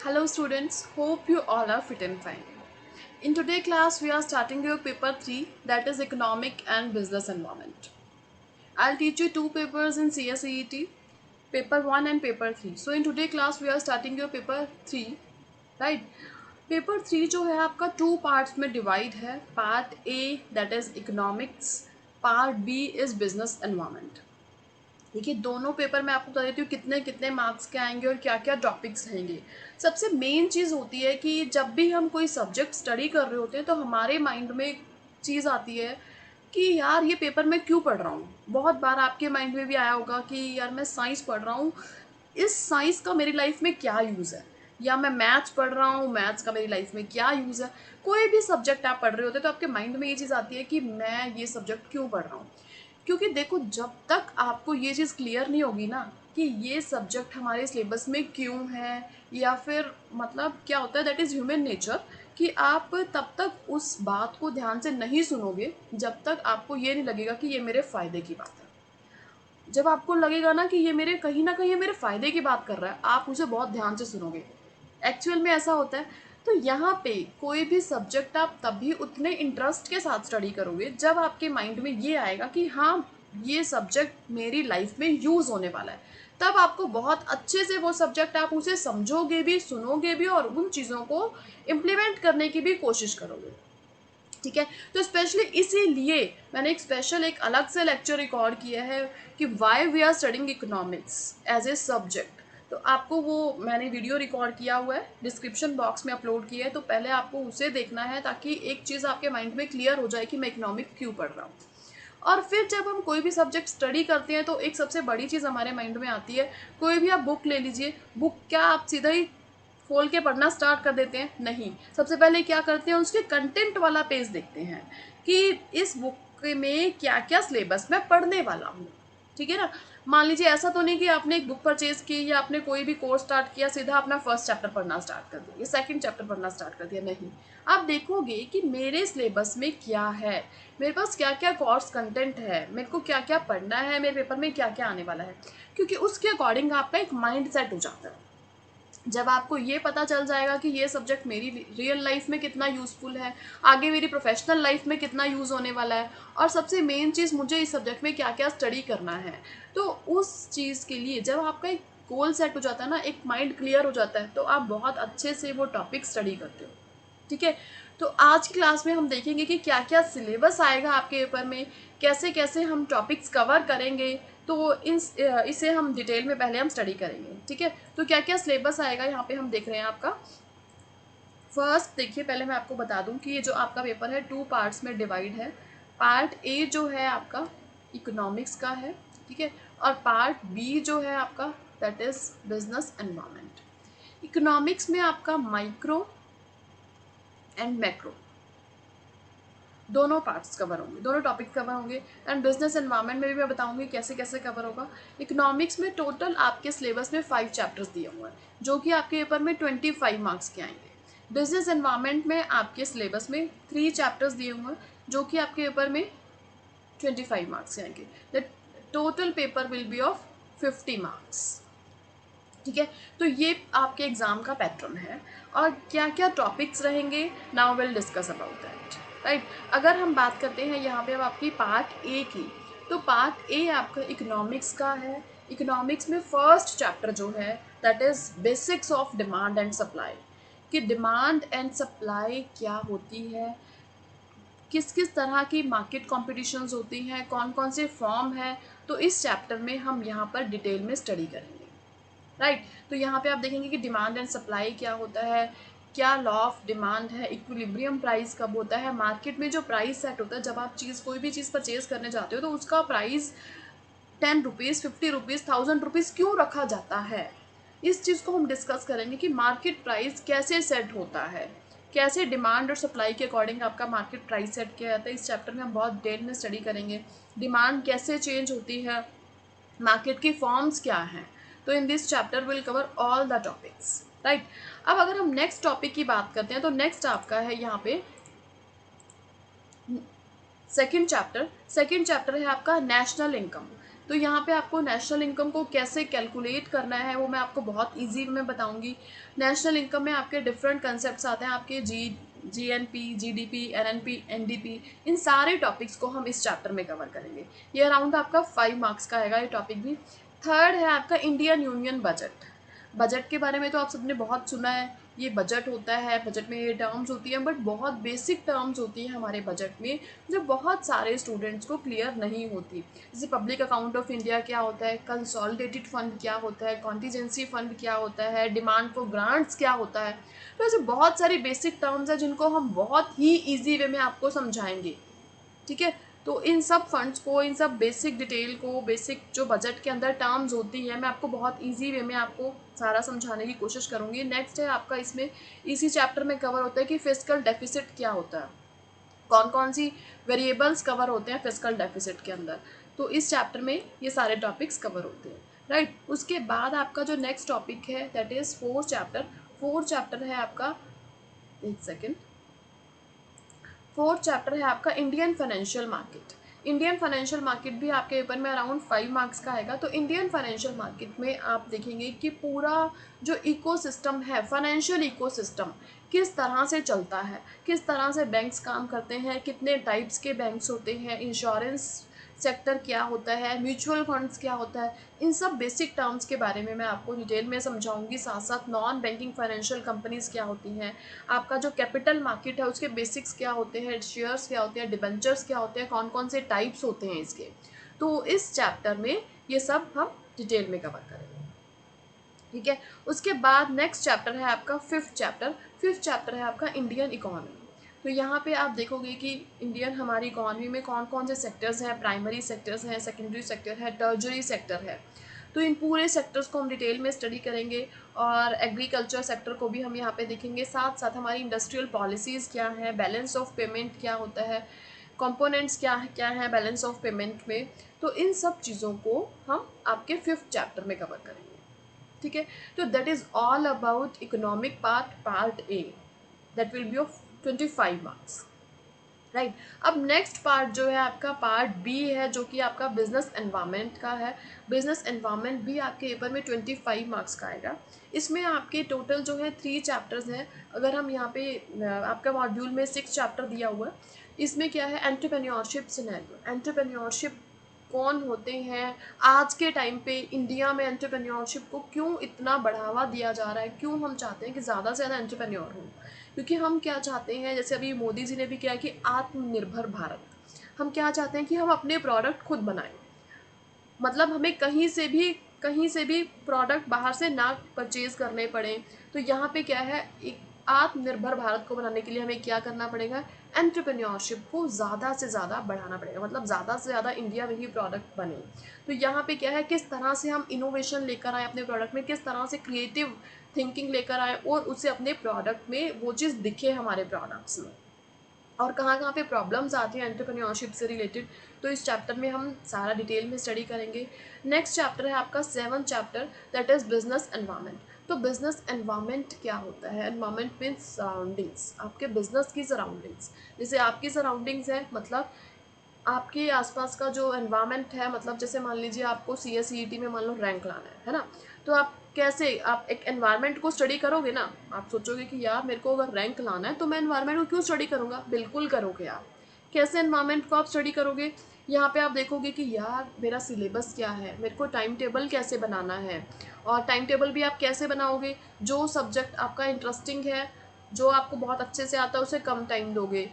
Hello students, hope you all are fit and fine. In today's class, we are starting your paper 3, that is Economic and Business Environment. I'll teach you two papers in CSEET, paper 1 and paper 3. So in today's class, we are starting your paper 3, right? Paper 3 जो है आपका two parts में divide है. Part A that is economics, part B is business environment. देखिए दोनों paper मैं आपको बता देती हूँ कितने कितने मार्क्स के आएंगे और क्या क्या टॉपिक्स रहेंगे. सबसे मेन चीज़ होती है कि जब भी हम कोई सब्जेक्ट स्टडी कर रहे होते हैं तो हमारे माइंड में एक चीज़ आती है कि यार ये पेपर मैं क्यों पढ़ रहा हूँ. बहुत बार आपके माइंड में भी आया होगा कि यार मैं साइंस पढ़ रहा हूँ, इस साइंस का मेरी लाइफ में क्या यूज़ है, या मैं मैथ्स पढ़ रहा हूँ, मैथ्स का मेरी लाइफ में क्या यूज़ है. कोई भी सब्जेक्ट आप पढ़ रहे होते हैं तो आपके माइंड में ये चीज़ आती है कि मैं ये सब्जेक्ट क्यों पढ़ रहा हूँ. क्योंकि देखो जब तक आपको ये चीज़ क्लियर नहीं होगी ना कि ये सब्जेक्ट हमारे सिलेबस में क्यों है, या फिर मतलब क्या होता है दैट इज़ ह्यूमन नेचर कि आप तब तक उस बात को ध्यान से नहीं सुनोगे जब तक आपको ये नहीं लगेगा कि ये मेरे फ़ायदे की बात है. जब आपको लगेगा ना कि ये मेरे कहीं ना कहीं ये मेरे फ़ायदे की बात कर रहा है, आप उसे बहुत ध्यान से सुनोगे. एक्चुअल में ऐसा होता है. तो यहाँ पे कोई भी सब्जेक्ट आप तभी उतने इंटरेस्ट के साथ स्टडी करोगे जब आपके माइंड में ये आएगा कि हाँ ये सब्जेक्ट मेरी लाइफ में यूज़ होने वाला है. तब आपको बहुत अच्छे से वो सब्जेक्ट आप उसे समझोगे भी, सुनोगे भी और उन चीज़ों को इम्प्लीमेंट करने की भी कोशिश करोगे. ठीक है. तो स्पेशली इसीलिए मैंने एक स्पेशल एक अलग से लेक्चर रिकॉर्ड किया है कि why we are studying economics as a subject. तो आपको वो मैंने वीडियो रिकॉर्ड किया हुआ है, डिस्क्रिप्शन बॉक्स में अपलोड किया है, तो पहले आपको उसे देखना है ताकि एक चीज़ आपके माइंड में क्लियर हो जाए कि मैं इकोनॉमिक्स क्यों पढ़ रहा हूँ. और फिर जब हम कोई भी सब्जेक्ट स्टडी करते हैं तो एक सबसे बड़ी चीज़ हमारे माइंड में आती है. कोई भी आप बुक ले लीजिए, बुक क्या आप सीधा ही खोल के पढ़ना स्टार्ट कर देते हैं? नहीं. सबसे पहले क्या करते हैं, उसके कंटेंट वाला पेज देखते हैं कि इस बुक में क्या क्या सिलेबस मैं पढ़ने वाला हूँ. ठीक है ना. मान लीजिए ऐसा तो नहीं कि आपने एक बुक परचेज की या आपने कोई भी कोर्स स्टार्ट किया, सीधा अपना फर्स्ट चैप्टर पढ़ना स्टार्ट कर दिया या सेकंड चैप्टर पढ़ना स्टार्ट कर दिया. नहीं. आप देखोगे कि मेरे सिलेबस में क्या है, मेरे पास क्या क्या कोर्स कंटेंट है, मेरे को क्या क्या पढ़ना है, मेरे पेपर में क्या क्या आने वाला है. क्योंकि उसके अकॉर्डिंग आपका एक माइंड सेट हो जाता है. जब आपको ये पता चल जाएगा कि ये सब्जेक्ट मेरी रियल लाइफ में कितना यूज़फुल है, आगे मेरी प्रोफेशनल लाइफ में कितना यूज़ होने वाला है, और सबसे मेन चीज़ मुझे इस सब्जेक्ट में क्या क्या स्टडी करना है, तो उस चीज़ के लिए जब आपका एक गोल सेट हो जाता है ना, एक माइंड क्लियर हो जाता है, तो आप बहुत अच्छे से वो टॉपिक स्टडी करते हो. ठीक है. तो आज की क्लास में हम देखेंगे कि क्या क्या सिलेबस आएगा आपके पेपर में, कैसे कैसे हम टॉपिक्स कवर करेंगे. तो इसे हम डिटेल में पहले हम स्टडी करेंगे. ठीक है. तो क्या क्या सिलेबस आएगा यहाँ पे हम देख रहे हैं आपका. फर्स्ट देखिए, पहले मैं आपको बता दूं कि ये जो आपका पेपर है टू पार्ट्स में डिवाइड है. पार्ट ए जो है आपका इकोनॉमिक्स का है. ठीक है. और पार्ट बी जो है आपका that is business environment. Economics में आपका माइक्रो एंड मैक्रो दोनों पार्ट्स कवर होंगे, दोनों टॉपिक कवर होंगे. एंड बिजनेस एनवायरनमेंट में भी मैं बताऊंगी कैसे कैसे कवर होगा. इकोनॉमिक्स में टोटल आपके सिलेबस में 5 चैप्टर्स दिए हुए हैं जो कि आपके पेपर में 25 मार्क्स के आएंगे. बिजनेस एनवायरनमेंट में आपके सिलेबस में 3 चैप्टर्स दिए हुए हैं जो कि आपके पेपर में 25 मार्क्स के आएंगे. The total paper will be of 50 marks. ठीक है. तो ये आपके एग्जाम का पैटर्न है. और क्या क्या टॉपिक्स रहेंगे, now will discuss about that. Right. अगर हम बात करते हैं यहाँ पे अब आपकी पार्ट ए की, तो पार्ट ए आपका इकोनॉमिक्स का है. इकोनॉमिक्स में फर्स्ट चैप्टर जो है that is basics of demand and supply. कि डिमांड एंड सप्लाई क्या होती है, किस किस तरह की मार्केट कॉम्पिटिशन्स होती हैं, कौन कौन से फॉर्म है, तो इस चैप्टर में हम यहाँ पर डिटेल में स्टडी करेंगे. राइट. तो यहाँ पे आप देखेंगे कि डिमांड एंड सप्लाई क्या होता है, क्या लॉ ऑफ डिमांड है, इक्विलिब्रियम प्राइस कब होता है, मार्केट में जो प्राइस सेट होता है जब आप कोई भी चीज़ परचेज करने जाते हो तो उसका प्राइस 10 रुपीज़, 50 रुपीज़, 1000 रुपीज़ क्यों रखा जाता है. इस चीज़ को हम डिस्कस करेंगे कि मार्केट प्राइस कैसे सेट होता है, कैसे डिमांड और सप्लाई के अकॉर्डिंग आपका मार्केट प्राइस सेट किया जाता है. इस चैप्टर में हम बहुत डिटेल में स्टडी करेंगे. डिमांड कैसे चेंज होती है, मार्केट की फॉर्म्स क्या हैं. तो in this chapter will cover all the topics. Right. अब अगर हम नेक्स्ट टॉपिक की बात करते हैं तो नेक्स्ट आपका है यहाँ पे सेकंड चैप्टर. सेकंड चैप्टर है आपका नेशनल इनकम. तो यहाँ पे आपको नेशनल इनकम को कैसे कैलकुलेट करना है वो मैं आपको बहुत ईजी में बताऊँगी। नेशनल इनकम में आपके डिफरेंट कंसेप्ट आते हैं, आपके GNP, GDP, NNP, NDP, इन सारे टॉपिक्स को हम इस चैप्टर में कवर करेंगे। ये अराउंड आपका 5 मार्क्स का आएगा ये टॉपिक भी। थर्ड है आपका इंडियन यूनियन बजट। बजट के बारे में तो आप सबने बहुत सुना है, ये बजट होता है, बजट में ये टर्म्स होती हैं, बट बहुत बेसिक टर्म्स होती हैं हमारे बजट में जो बहुत सारे स्टूडेंट्स को क्लियर नहीं होती। जैसे पब्लिक अकाउंट ऑफ इंडिया क्या होता है, कंसोलिडेटेड फंड क्या होता है, कॉन्टीजेंसी फंड क्या होता है, डिमांड फॉर ग्रांट्स क्या होता है। तो ऐसे बहुत सारी बेसिक टर्म्स हैं जिनको हम बहुत ही ईजी वे में आपको समझाएंगे। ठीक है, तो इन सब फंड्स को, इन सब बेसिक डिटेल को, बेसिक जो बजट के अंदर टर्म्स होती हैं, मैं आपको बहुत इजी वे में आपको सारा समझाने की कोशिश करूँगी। नेक्स्ट है आपका, इसमें इसी चैप्टर में कवर होता है कि फिस्कल डेफिसिट क्या होता है, कौन कौन सी वेरिएबल्स कवर होते हैं फिस्कल डेफिसिट के अंदर। तो इस चैप्टर में ये सारे टॉपिक्स कवर होते हैं, राइट। उसके बाद आपका जो नेक्स्ट टॉपिक है दैट इज़ फोर्थ चैप्टर है आपका, एक सेकेंड, फोर्थ चैप्टर है आपका Indian financial market. Indian financial market भी आपके पेपर में अराउंड 5 मार्क्स का आएगा। तो इंडियन फाइनेंशियल मार्केट में आप देखेंगे कि पूरा जो इकोसिस्टम है, फाइनेंशियल इकोसिस्टम किस तरह से चलता है, किस तरह से बैंक्स काम करते हैं, कितने टाइप्स के बैंक्स होते हैं, इंश्योरेंस सेक्टर क्या होता है, म्यूचुअल फंड्स क्या होता है, इन सब बेसिक टर्म्स के बारे में मैं आपको डिटेल में समझाऊंगी। साथ साथ नॉन बैंकिंग फाइनेंशियल कंपनीज क्या होती हैं, आपका जो कैपिटल मार्केट है उसके बेसिक्स क्या होते हैं, शेयर्स क्या होते हैं, डिबेंचर्स क्या होते हैं, कौन कौन से टाइप्स होते हैं इसके। तो इस चैप्टर में ये सब हम डिटेल में कवर करेंगे। ठीक है, उसके बाद नेक्स्ट चैप्टर है आपका फिफ्थ चैप्टर है आपका इंडियन इकोनॉमी। तो यहाँ पे आप देखोगे कि इंडियन हमारी इकोनॉमी में कौन कौन से सेक्टर्स हैं, प्राइमरी सेक्टर्स हैं, सेकेंडरी सेक्टर है, टर्जरी सेक्टर है। तो इन पूरे सेक्टर्स को हम डिटेल में स्टडी करेंगे और एग्रीकल्चर सेक्टर को भी हम यहाँ पे देखेंगे। साथ साथ हमारी इंडस्ट्रियल पॉलिसीज़ क्या है, बैलेंस ऑफ पेमेंट क्या होता है, कंपोनेंट्स क्या है बैलेंस ऑफ पेमेंट में। तो इन सब चीज़ों को हम आपके फिफ्थ चैप्टर में कवर करेंगे। ठीक है, तो that is all about economic part A, that will be of 25 marks, right. अब नेक्स्ट पार्ट जो है आपका पार्ट बी है, जो कि आपका बिजनेस एनवायरनमेंट का है। बिजनेस एनवायरनमेंट भी आपके पेपर में 25 मार्क्स का आएगा। इसमें आपके टोटल जो है 3 चैप्टर्स हैं। अगर हम यहाँ पे आपका मॉड्यूल में 6 चैप्टर दिया हुआ है। इसमें क्या है, एंटरप्रेन्योरशिप सिनेरियो, एंटरप्रेन्योरशिप कौन होते हैं, आज के टाइम पे इंडिया में एंटरप्रेन्योरशिप को क्यों इतना बढ़ावा दिया जा रहा है, क्यों हम चाहते हैं कि ज़्यादा से ज़्यादा एंटरप्रेन्योर हों। क्योंकि हम क्या चाहते हैं, जैसे अभी मोदी जी ने भी किया कि आत्मनिर्भर भारत, हम क्या चाहते हैं कि हम अपने प्रोडक्ट खुद बनाएं। मतलब हमें कहीं से भी प्रोडक्ट बाहर से ना परचेज करने पड़े। तो यहाँ पे क्या है, एक आत्मनिर्भर भारत को बनाने के लिए हमें क्या करना पड़ेगा, एंटरप्रेन्योरशिप को ज़्यादा से ज़्यादा बढ़ाना पड़ेगा, मतलब ज़्यादा से ज़्यादा इंडिया में ही प्रोडक्ट बने। तो यहाँ पे क्या है, किस तरह से हम इनोवेशन लेकर आए अपने प्रोडक्ट में, किस तरह से क्रिएटिव थिंकिंग लेकर आए और उसे अपने प्रोडक्ट में वो चीज़ दिखे हमारे प्रोडक्ट्स में, और कहाँ कहाँ पे प्रॉब्लम्स आती हैं एंटरप्रेन्योरशिप से रिलेटेड। तो इस चैप्टर में हम सारा डिटेल में स्टडी करेंगे। नेक्स्ट चैप्टर है आपका 7th chapter, that is business environment. तो बिजनेस एनवायरनमेंट क्या होता है, एनवायरनमेंट मीन्स सराउंडिंग्स, आपके बिजनेस की सराउंडिंग्स। जैसे आपकी सराउंडिंग्स है, मतलब आपके आसपास का जो एनवायरनमेंट है, मतलब जैसे मान लीजिए आपको CSET में मान लो रैंक लाना है ना। तो आप कैसे, आप एक एनवायरनमेंट को स्टडी करोगे ना, आप सोचोगे कि यार मेरे को अगर रैंक लाना है तो मैं एनवायरनमेंट को क्यों स्टडी करूँगा, बिल्कुल करोगे आप। कैसे एनवायरनमेंट को आप स्टडी करोगे, यहाँ पे आप देखोगे कि यार मेरा सिलेबस क्या है, मेरे को टाइम टेबल कैसे बनाना है। और टाइम टेबल भी आप कैसे बनाओगे, जो सब्जेक्ट आपका इंटरेस्टिंग है, जो आपको बहुत अच्छे से आता है उसे कम टाइम दोगे,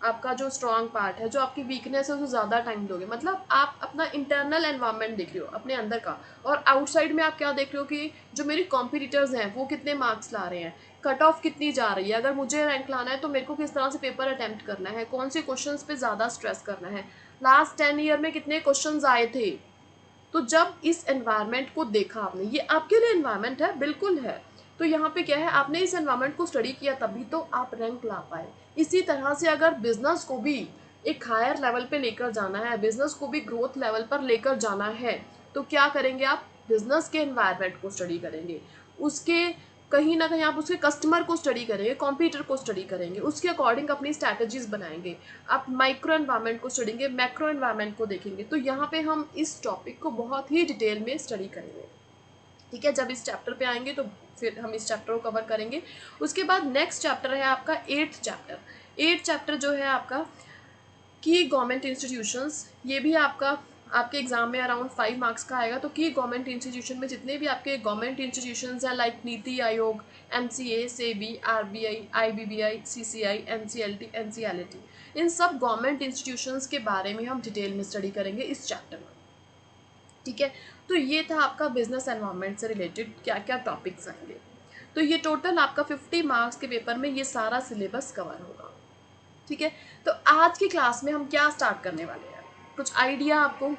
आपका जो स्ट्रॉन्ग पार्ट है, जो आपकी वीकनेस है उसे ज़्यादा टाइम दोगे। मतलब आप अपना इंटरनल एनवायरनमेंट देख रहे हो अपने अंदर का, और आउटसाइड में आप क्या देख रहे हो कि जो मेरी कॉम्पिटिटर्स हैं वो कितने मार्क्स ला रहे हैं, कट ऑफ कितनी जा रही है, अगर मुझे रैंक लाना है तो मेरे को किस तरह से पेपर अटैम्प्ट करना है, कौन से क्वेश्चंस पे ज़्यादा स्ट्रेस करना है, लास्ट 10 ईयर में कितने क्वेश्चन आए थे। तो जब इस एनवायरनमेंट को देखा आपने, ये आपके लिए एनवायरनमेंट है, बिल्कुल है। तो यहाँ पे क्या है, आपने इस एनवायरनमेंट को स्टडी किया तभी तो आप रैंक ला पाए। इसी तरह से अगर बिजनेस को भी एक हायर लेवल पे लेकर जाना है, बिजनेस को भी ग्रोथ लेवल पर लेकर जाना है, तो क्या करेंगे आप, बिजनेस के एनवायरनमेंट को स्टडी करेंगे, उसके कहीं ना कहीं आप उसके कस्टमर को स्टडी करेंगे, कॉम्पिटिटर को स्टडी करेंगे, उसके अकॉर्डिंग अपनी स्ट्रैटेजीज बनाएंगे। आप माइक्रो एनवायरनमेंट को स्टडींगे, मैक्रो एनवायरनमेंट को देखेंगे। तो यहाँ पे हम इस टॉपिक को बहुत ही डिटेल में स्टडी करेंगे, ठीक है। जब इस चैप्टर पे आएंगे तो फिर हम इस चैप्टर को कवर करेंगे। उसके बाद नेक्स्ट चैप्टर है आपका 8th चैप्टर। 8th चैप्टर जो है आपका की गवर्नमेंट इंस्टीट्यूशंस, ये भी आपके एग्जाम में अराउंड 5 मार्क्स का आएगा। तो की गवर्नमेंट इंस्टीट्यूशन में जितने भी आपके गवर्नमेंट इंस्टीट्यूशंस हैं, like Niti Aayog, MCA, SEBI, RBI, IBBI, CCI, NCLT, NCLT, इन सब गवर्नमेंट इंस्टीट्यूशंस के बारे में हम डिटेल में स्टडी करेंगे इस चैप्टर में, ठीक है। तो ये था आपका बिजनेस एनवायरनमेंट से रिलेटेड क्या क्या टॉपिक्स आएंगे। तो ये टोटल आपका 50 मार्क्स के पेपर में ये सारा सिलेबस कवर होगा, ठीक है। तो आज की क्लास में हम क्या स्टार्ट करने वाले हैं, कुछ आइडिया आपको?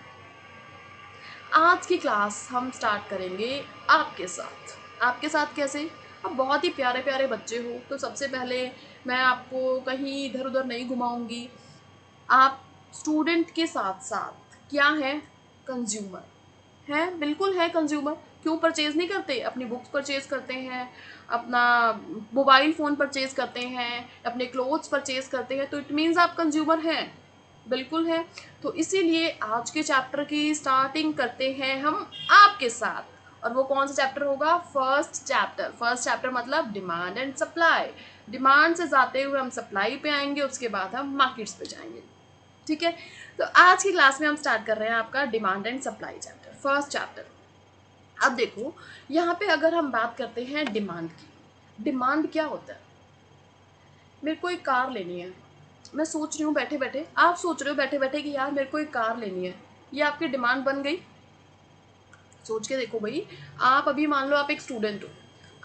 आज की क्लास हम स्टार्ट करेंगे आपके साथ। आपके साथ कैसे? आप बहुत ही प्यारे प्यारे बच्चे हो, तो सबसे पहले मैं आपको कहीं इधर उधर नहीं घुमाऊंगी। आप स्टूडेंट के साथ साथ क्या है, कंज्यूमर हैं, बिल्कुल है कंज्यूमर। क्यों परचेज नहीं करते? अपनी बुक्स परचेज करते हैं, अपना मोबाइल फ़ोन परचेज करते हैं, अपने क्लोथ्स परचेज करते हैं, तो इट मीन्स आप कंज्यूमर हैं, बिल्कुल है। तो इसीलिए आज के चैप्टर की स्टार्टिंग करते हैं हम आपके साथ। और वो कौन सा चैप्टर होगा? First chapter. फर्स्ट चैप्टर मतलब डिमांड एंड सप्लाई। डिमांड से जाते हुए हम सप्लाई पे आएंगे, उसके बाद हम मार्केट्स पे जाएंगे, ठीक है। तो आज की क्लास में हम स्टार्ट कर रहे हैं आपका demand and supply chapter, first chapter. अब देखो यहाँ पे अगर हम बात करते हैं डिमांड की, डिमांड क्या होता है? मेरे को एक कार लेनी है, मैं सोच रही हूँ बैठे बैठे, आप सोच रहे हो बैठे बैठे कि यार मेरे को एक कार लेनी है, ये आपकी डिमांड बन गई? सोच के देखो भाई, आप अभी मान लो आप एक स्टूडेंट हो,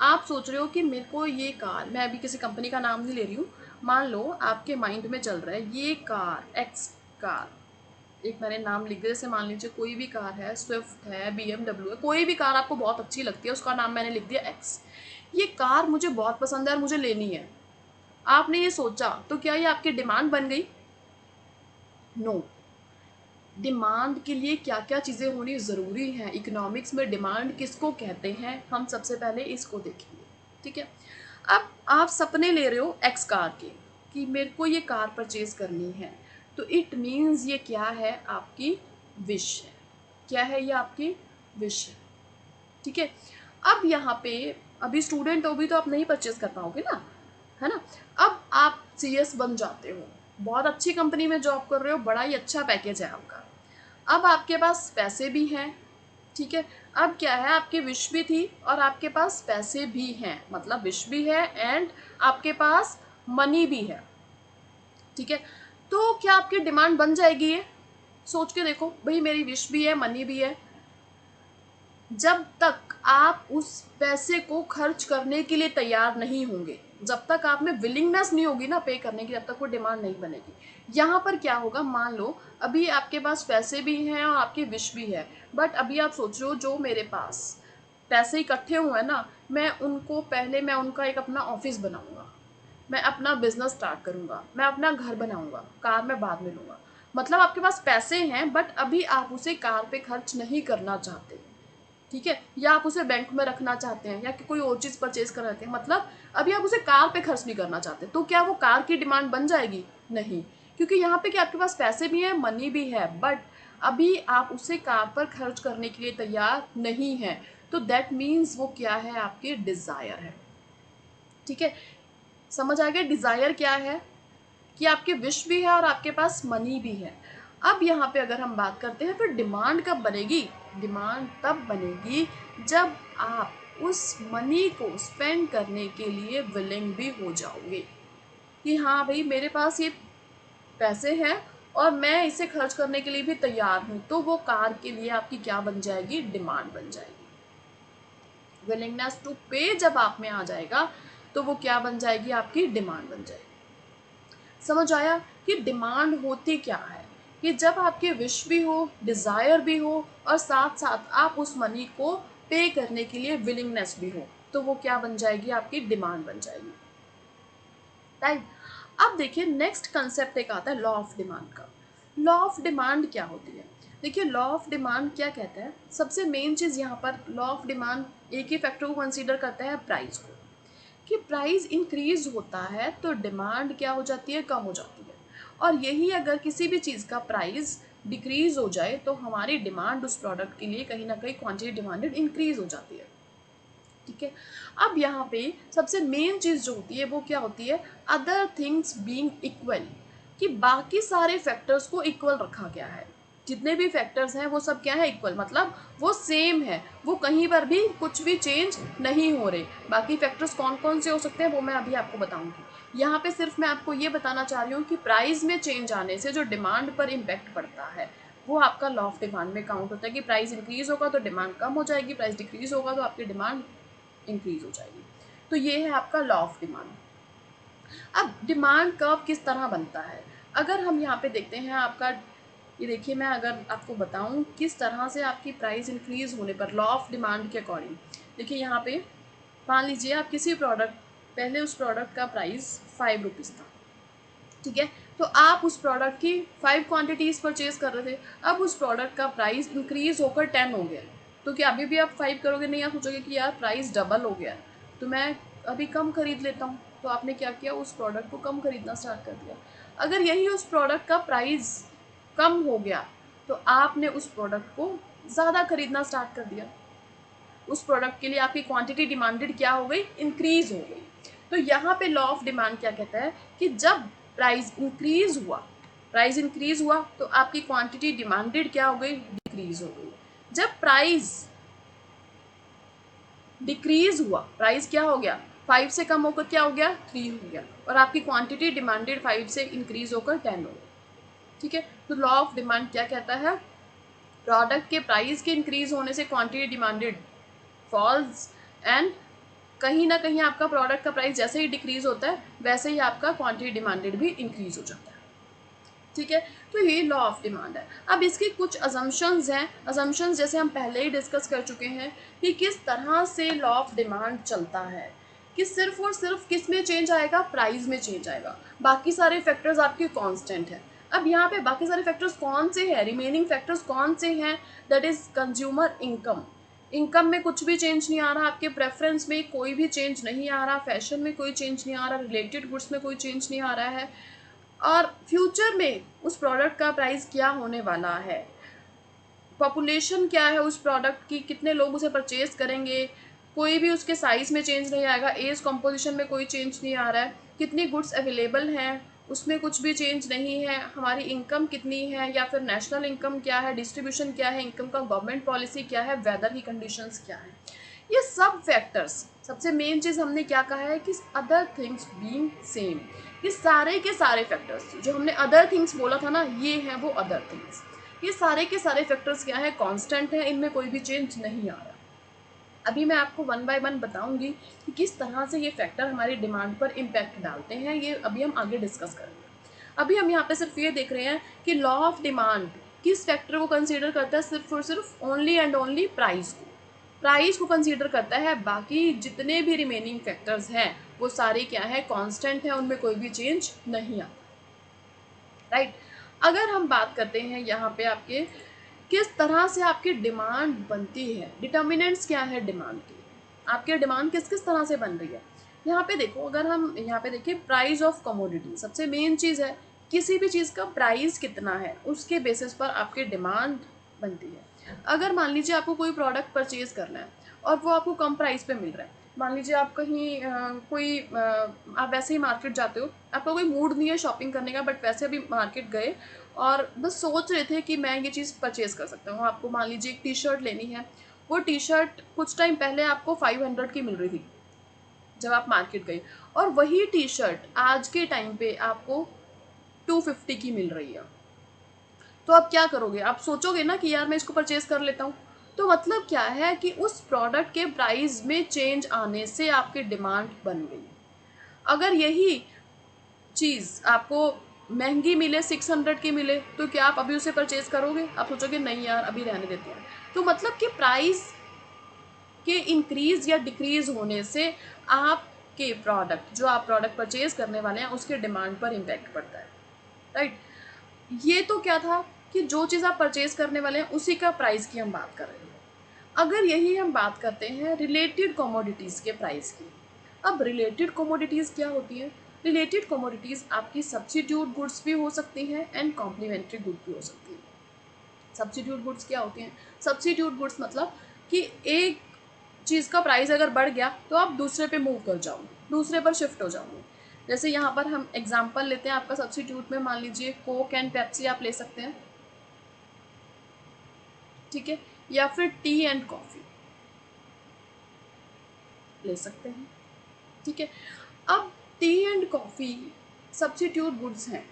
आप सोच रहे हो कि मेरे को ये कार, मैं अभी किसी कंपनी का नाम नहीं ले रही हूँ, मान लो आपके माइंड में चल रहा है ये कार, एक्स कार, एक मैंने नाम लिख दिया, जैसे मान लीजिए कोई भी कार है, स्विफ्ट है, BMW है, कोई भी कार आपको बहुत अच्छी लगती है, उसका नाम मैंने लिख दिया एक्स। ये कार मुझे बहुत पसंद है और मुझे लेनी है, आपने ये सोचा, तो क्या ये आपकी डिमांड बन गई? नो। डिमांड के लिए क्या क्या चीज़ें होनी ज़रूरी हैं, इकोनॉमिक्स में डिमांड किसको कहते हैं, हम सबसे पहले इसको देखेंगे, ठीक है। अब आप सपने ले रहे हो एक्स कार के कि मेरे को ये कार परचेज करनी है, तो इट मीन्स ये क्या है, आपकी विश है। क्या है ये? आपकी विश है, ठीक है। अब यहाँ पे अभी स्टूडेंट हो भी तो आप नहीं परचेज कर पाओगे ना, है ना। अब आप CS बन जाते हो, बहुत अच्छी कंपनी में जॉब कर रहे हो, बड़ा ही अच्छा पैकेज है आपका, अब आपके पास पैसे भी हैं, ठीक है। अब क्या है, आपकी विश भी थी और आपके पास पैसे भी हैं, मतलब विश भी है एंड आपके पास मनी भी है, ठीक है। तो क्या आपकी डिमांड बन जाएगी? ये सोच के देखो भाई, मेरी विश भी है, मनी भी है, जब तक आप उस पैसे को खर्च करने के लिए तैयार नहीं होंगे, जब तक आप में विलिंगनेस नहीं होगी ना पे करने की, जब तक वो डिमांड नहीं बनेगी। यहाँ पर क्या होगा, मान लो अभी आपके पास पैसे भी हैं और आपकी विश भी है, बट अभी आप सोच रहे हो जो मेरे पास पैसे इकट्ठे हुए हैं ना, मैं उनका एक अपना ऑफिस बनाऊंगा, मैं अपना बिजनेस स्टार्ट करूंगा, मैं अपना घर बनाऊंगा, कार मैं बाद में लूंगा। मतलब आपके पास पैसे हैं बट अभी आप उसे कार पे खर्च नहीं करना चाहते, ठीक है, या आप उसे बैंक में रखना चाहते हैं या कि कोई और चीज़ परचेज करना चाहते हैं, मतलब अभी आप उसे कार पे खर्च नहीं करना चाहते। तो क्या वो कार की डिमांड बन जाएगी? नहीं, क्योंकि यहाँ पे क्या आपके पास पैसे भी हैं, मनी भी है, बट अभी आप उसे कार पर खर्च करने के लिए तैयार नहीं हैं। तो दैट मीन्स वो क्या है, आपकी डिज़ायर है, ठीक है। समझ आ गया डिज़ायर क्या है, कि आपकी विश भी है और आपके पास मनी भी है। अब यहाँ पे अगर हम बात करते हैं, फिर डिमांड कब बनेगी? डिमांड तब बनेगी जब आप उस मनी को स्पेंड करने के लिए विलिंग भी हो जाओगे, कि हाँ भाई मेरे पास ये पैसे हैं और मैं इसे खर्च करने के लिए भी तैयार हूँ। तो वो कार के लिए आपकी क्या बन जाएगी? डिमांड बन जाएगी। विलिंगनेस टू पे जब आप में आ जाएगा तो वो क्या बन जाएगी? आपकी डिमांड बन जाएगी। समझ आया कि डिमांड होती क्या है, कि जब आपकी विश भी हो, डिज़ायर भी हो और साथ साथ आप उस मनी को पे करने के लिए विलिंगनेस भी हो, तो वो क्या बन जाएगी? आपकी डिमांड बन जाएगी, राइट। अब देखिए नेक्स्ट कंसेप्ट एक आता है लॉ ऑफ डिमांड का। लॉ ऑफ डिमांड क्या होती है? देखिए लॉ ऑफ डिमांड क्या कहता है, सबसे मेन चीज़ यहाँ पर लॉ ऑफ डिमांड एक ही फैक्टर को कंसीडर करता है, प्राइस को। कि प्राइस इंक्रीज होता है तो डिमांड क्या हो जाती है, कम हो जाती है। और यही अगर किसी भी चीज़ का प्राइस डिक्रीज हो जाए तो हमारी डिमांड उस प्रोडक्ट के लिए कहीं ना कहीं क्वांटिटी डिमांडेड इंक्रीज हो जाती है। ठीक है, अब यहाँ पे सबसे मेन चीज़ जो होती है वो क्या होती है, अदर थिंग्स बीइंग इक्वल, कि बाकी सारे फैक्टर्स को इक्वल रखा गया है। जितने भी फैक्टर्स हैं वो सब क्या है, इक्वल, मतलब वो सेम है, वो कहीं पर भी कुछ भी चेंज नहीं हो रहे। बाकी फैक्टर्स कौन कौन से हो सकते हैं वो मैं अभी आपको बताऊंगी। यहाँ पे सिर्फ मैं आपको ये बताना चाह रही हूँ कि प्राइस में चेंज आने से जो डिमांड पर इम्पैक्ट पड़ता है वो आपका लॉ ऑफ डिमांड में काउंट होता है, कि प्राइस इंक्रीज होगा तो डिमांड कम हो जाएगी, प्राइस डिक्रीज होगा तो आपकी डिमांड इंक्रीज हो जाएगी। तो ये है आपका लॉ ऑफ डिमांड। अब डिमांड कर्व किस तरह बनता है, अगर हम यहाँ पे देखते हैं आपका, ये देखिए मैं अगर आपको बताऊँ किस तरह से आपकी प्राइस इंक्रीज होने पर लॉ ऑफ डिमांड के अकॉर्डिंग, देखिए यहाँ पे मान लीजिए आप किसी प्रोडक्ट, पहले उस प्रोडक्ट का प्राइस 5 रुपीज़ था, ठीक है, तो आप उस प्रोडक्ट की 5 क्वांटिटीज़ परचेज कर रहे थे। अब उस प्रोडक्ट का प्राइस इंक्रीज होकर 10 हो गया, तो क्या अभी भी आप 5 करोगे, नहीं, आप सोचोगे कि यार प्राइस डबल हो गया तो मैं अभी कम खरीद लेता हूँ, तो आपने क्या किया, उस प्रोडक्ट को कम खरीदना स्टार्ट कर दिया। अगर यही उस प्रोडक्ट का प्राइस कम हो गया तो आपने उस प्रोडक्ट को ज़्यादा खरीदना स्टार्ट कर दिया, उस प्रोडक्ट के लिए आपकी क्वांटिटी डिमांडेड क्या हो गई, इंक्रीज हो गई। तो यहाँ पे लॉ ऑफ डिमांड क्या कहता है कि जब प्राइस इंक्रीज हुआ तो आपकी क्वांटिटी डिमांडेड क्या हो गई, डिक्रीज हो गई। जब प्राइस डिक्रीज हुआ, प्राइस क्या हो गया, 5 से कम होकर क्या हो गया, 3 हो गया, और आपकी क्वांटिटी डिमांडेड 5 से इंक्रीज होकर 10 हो गई। ठीक है, तो लॉ ऑफ डिमांड क्या कहता है, प्रोडक्ट के प्राइस के इंक्रीज होने से क्वांटिटी डिमांडेड फॉल्स, एंड कहीं ना कहीं आपका प्रोडक्ट का प्राइस जैसे ही डिक्रीज होता है वैसे ही आपका क्वांटिटी डिमांडेड भी इंक्रीज हो जाता है। ठीक है, तो ये लॉ ऑफ डिमांड है। अब इसके कुछ अजम्पशंस हैं, अजम्पशंस जैसे हम पहले ही डिस्कस कर चुके हैं कि किस तरह से लॉ ऑफ डिमांड चलता है, कि सिर्फ और सिर्फ किस में चेंज आएगा, प्राइस में चेंज आएगा, बाकी सारे फैक्टर्स आपके कांस्टेंट हैं। अब यहाँ पे बाकी सारे फैक्टर्स कौन से हैं, रिमेनिंग फैक्टर्स कौन से हैं, that is consumer income. Income में कुछ भी चेंज नहीं आ रहा, आपके प्रेफरेंस में कोई भी चेंज नहीं आ रहा, फैशन में कोई चेंज नहीं आ रहा, रिलेटेड गुड्स में कोई चेंज नहीं आ रहा है, और फ्यूचर में उस प्रोडक्ट का प्राइस क्या होने वाला है, पॉपुलेशन क्या है उस प्रोडक्ट की, कितने लोग उसे परचेज करेंगे, कोई भी उसके साइज़ में चेंज नहीं आएगा, एज कॉम्पोजिशन में कोई चेंज नहीं आ रहा है, कितनी गुड्स अवेलेबल हैं उसमें कुछ भी चेंज नहीं है, हमारी इनकम कितनी है या फिर नेशनल इनकम क्या है, डिस्ट्रीब्यूशन क्या है इनकम का, गवर्नमेंट पॉलिसी क्या है, वेदर की कंडीशंस क्या है, ये सब फैक्टर्स। सबसे मेन चीज़ हमने क्या कहा है कि अदर थिंग्स बीइंग सेम, ये सारे के सारे फैक्टर्स जो हमने अदर थिंग्स बोला था ना, ये हैं वो अदर थिंग्स। ये सारे के सारे फैक्टर्स क्या है, कांस्टेंट है, इनमें कोई भी चेंज नहीं आ रहा। अभी मैं आपको वन बाय वन बताऊंगी कि किस तरह से ये फैक्टर हमारी डिमांड पर इम्पैक्ट डालते हैं, ये अभी हम आगे डिस्कस करेंगे। अभी हम यहाँ पे सिर्फ ये देख रहे हैं कि लॉ ऑफ डिमांड किस फैक्टर को कंसीडर करता है, सिर्फ और सिर्फ ओनली एंड ओनली प्राइस को कंसीडर करता है, बाकी जितने भी रिमेनिंग फैक्टर्स हैं वो सारे क्या है, कांस्टेंट है, उनमें कोई भी चेंज नहीं आता। राइट, अगर हम बात करते हैं यहाँ पे आपके किस तरह से आपकी डिमांड बनती है, डिटर्मिनेंट्स क्या है डिमांड की, आपकी डिमांड किस किस तरह से बन रही है। यहाँ पे देखो, अगर हम यहाँ पे देखिए प्राइस ऑफ कमोडिटी सबसे मेन चीज़ है, किसी भी चीज़ का प्राइस कितना है उसके बेसिस पर आपकी डिमांड बनती है। अगर मान लीजिए आपको कोई प्रोडक्ट परचेज करना है और वो आपको कम प्राइस पे मिल रहा है, मान लीजिए आप कहीं आप वैसे ही मार्केट जाते हो, आपका कोई मूड नहीं है शॉपिंग करने का, बट वैसे अभी मार्केट गए और बस सोच रहे थे कि मैं ये चीज़ परचेज़ कर सकता हूँ। आपको मान लीजिए एक टी शर्ट लेनी है, वो टी शर्ट कुछ टाइम पहले आपको 500 की मिल रही थी जब आप मार्केट गए, और वही टी शर्ट आज के टाइम पे आपको 250 की मिल रही है। तो आप क्या करोगे, आप सोचोगे ना कि यार मैं इसको परचेज कर लेता हूँ। तो मतलब क्या है कि उस प्रोडक्ट के प्राइस में चेंज आने से आपकी डिमांड बन गई। अगर यही चीज़ आपको महंगी मिले, 600 की मिले, तो क्या आप अभी उसे परचेज करोगे, आप सोचोगे नहीं यार अभी रहने देते हैं। तो मतलब कि प्राइस के इंक्रीज या डिक्रीज होने से आपके प्रोडक्ट, जो आप प्रोडक्ट परचेज करने वाले हैं, उसके डिमांड पर इम्पैक्ट पड़ता है। राइट, ये तो क्या था कि जो चीज़ आप परचेज करने वाले हैं उसी का प्राइस की हम बात कर रहे हैं। अगर यही हम बात करते हैं रिलेटेड कमोडिटीज़ के प्राइस की, अब रिलेटेड कमोडिटीज़ क्या होती हैं? रिलेटेड कमोडिटीज़ आपकी सब्स्टिट्यूट गुड्स भी हो सकती हैं एंड कॉम्प्लीमेंट्री गुड भी हो सकती हैं। सब्स्टिट्यूट गुड्स क्या होती हैं? सब्स्टिट्यूट गुड्स मतलब कि एक चीज़ का प्राइस अगर बढ़ गया तो आप दूसरे पे मूव कर जाओगे, दूसरे पर शिफ्ट हो जाओगे। जैसे यहाँ पर हम एग्जांपल लेते हैं आपका सब्स्टिट्यूट में, मान लीजिए कोक एंड पेप्सी आप ले सकते हैं, ठीक है, या फिर टी एंड कॉफ़ी ले सकते हैं, ठीक है। अब T and coffee substitute goods हैं,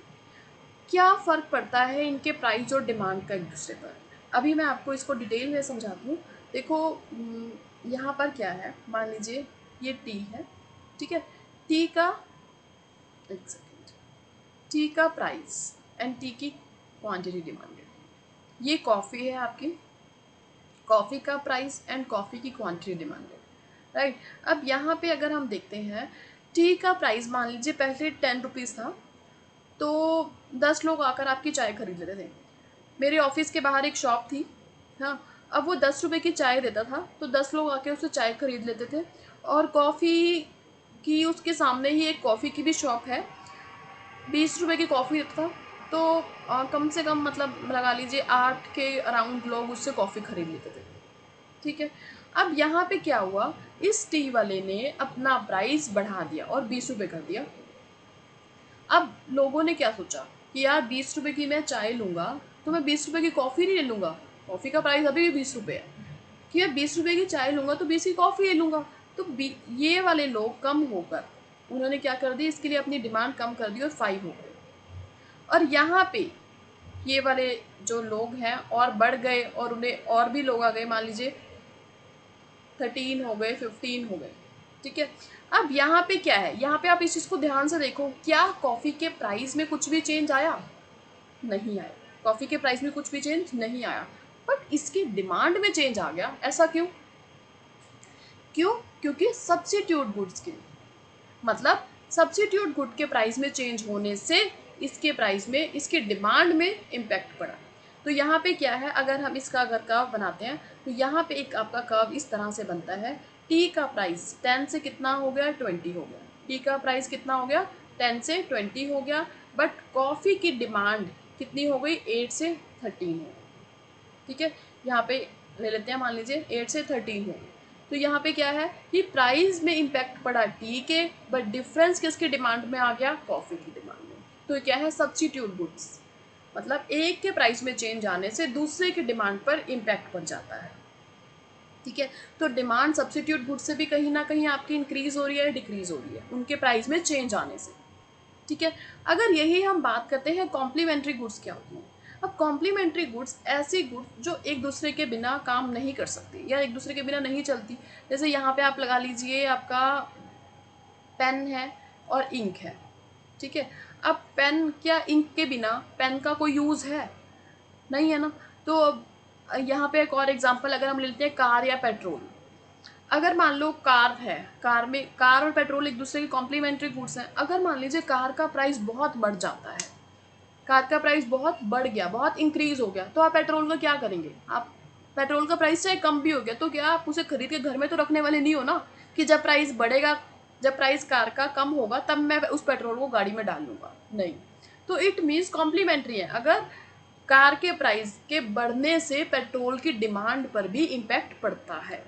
क्या फ़र्क पड़ता है इनके प्राइस और डिमांड का एक दूसरे पर? अभी मैं आपको इसको डिटेल में समझाती हूँ। देखो, यहाँ पर क्या है, मान लीजिए ये टी है, ठीक है। टी का, एक सेकेंड, टी का प्राइस एंड टी की क्वांटिटी डिमांडेड। ये कॉफ़ी है आपकी, कॉफ़ी का प्राइस एंड कॉफ़ी की क्वांटिटी डिमांडेड, राइट। अब यहाँ पे अगर हम देखते हैं, टी का प्राइस मान लीजिए पहले 10 रुपीज़ था, तो 10 लोग आकर आपकी चाय खरीद लेते थे। मेरे ऑफिस के बाहर एक शॉप थी, हाँ, अब वो 10 रुपये की चाय देता था, तो 10 लोग आके उससे चाय खरीद लेते थे। और कॉफ़ी की उसके सामने ही एक कॉफ़ी की भी शॉप है, 20 रुपये की कॉफ़ी देता था, तो कम से कम मतलब लगा लीजिए 8 के अराउंड लोग उससे कॉफ़ी खरीद लेते थे, ठीक है। अब यहाँ पे क्या हुआ, इस टी वाले ने अपना प्राइस बढ़ा दिया और 20 रुपये कर दिया। अब लोगों ने क्या सोचा कि यार 20 रुपये की मैं चाय लूँगा तो मैं 20 रुपये की कॉफ़ी नहीं ले लूँगा, कॉफ़ी का प्राइस अभी भी 20 रुपये है, कि मैं 20 रुपये की चाय लूँगा तो 20 की कॉफ़ी ले लूँगा। तो ये वाले लोग कम होकर उन्होंने क्या कर दी, इसके लिए अपनी डिमांड कम कर दी और 5 हो गए। और यहाँ पे ये वाले जो लोग हैं और बढ़ गए और उन्हें और भी लोग आ गए, मान लीजिए 13 हो गए, 15 हो गए, ठीक है। अब यहाँ पे क्या है, यहाँ पे आप इस चीज़ को ध्यान से देखो, क्या कॉफ़ी के प्राइस में कुछ भी चेंज आया? नहीं आया। कॉफ़ी के प्राइस में कुछ भी चेंज नहीं आया, बट इसकी डिमांड में चेंज आ गया। ऐसा क्यों? क्यों? क्योंकि सब्स्टिट्यूट गुड्स के, मतलब सब्स्टिट्यूट गुड के प्राइस में चेंज होने से इसके प्राइस में, इसकी डिमांड में इम्पैक्ट पड़ा। तो यहाँ पे क्या है, अगर हम इसका अगर कर्व बनाते हैं तो यहाँ पे एक आपका कर्व इस तरह से बनता है। टी का प्राइस 10 से कितना हो गया, 20 हो गया। टी का प्राइस कितना हो गया, 10 से 20 हो गया, बट कॉफ़ी की डिमांड कितनी हो गई, 8 से 13 हो गई, ठीक है। यहाँ पे ले लेते हैं, मान लीजिए 8 से 13 हो गई। तो यहाँ पे क्या है कि प्राइस में इम्पैक्ट पड़ा टी के, बट डिफरेंस किसके डिमांड में आ गया, कॉफ़ी की डिमांड में। तो क्या है, सब्स्टिट्यूट गुड्स, मतलब एक के प्राइस में चेंज आने से दूसरे की डिमांड पर इम्पैक्ट पड़ जाता है, ठीक है। तो डिमांड सब्स्टिट्यूट गुड्स से भी कहीं ना कहीं आपकी इंक्रीज हो रही है, डिक्रीज हो रही है उनके प्राइस में चेंज आने से, ठीक है। अगर यही हम बात करते हैं कॉम्प्लीमेंट्री गुड्स क्या होती हैं। अब कॉम्प्लीमेंट्री गुड्स ऐसी गुड्स जो एक दूसरे के बिना काम नहीं कर सकती या एक दूसरे के बिना नहीं चलती। जैसे यहाँ पे आप लगा लीजिए आपका पेन है और इंक है, ठीक है। अब पेन क्या इंक के बिना पेन का कोई यूज़ है नहीं है ना। तो अब यहाँ पे एक और एग्जांपल अगर हम लेते हैं कार या पेट्रोल। अगर मान लो कार है, कार में कार और पेट्रोल एक दूसरे के कॉम्प्लीमेंट्री गुड्स हैं। अगर मान लीजिए कार का प्राइस बहुत बढ़ जाता है, कार का प्राइस बहुत बढ़ गया, बहुत इंक्रीज हो गया, तो आप पेट्रोल का क्या करेंगे? आप पेट्रोल का प्राइस चाहे कम भी हो गया तो क्या आप उसे खरीद के घर में तो रखने वाले नहीं हो ना, कि जब प्राइस बढ़ेगा, जब प्राइस कार का कम होगा तब मैं उस पेट्रोल को गाड़ी में डाल लूँगा, नहीं। तो इट मीन्स कॉम्प्लीमेंट्री है। अगर कार के प्राइस के बढ़ने से पेट्रोल की डिमांड पर भी इम्पैक्ट पड़ता है।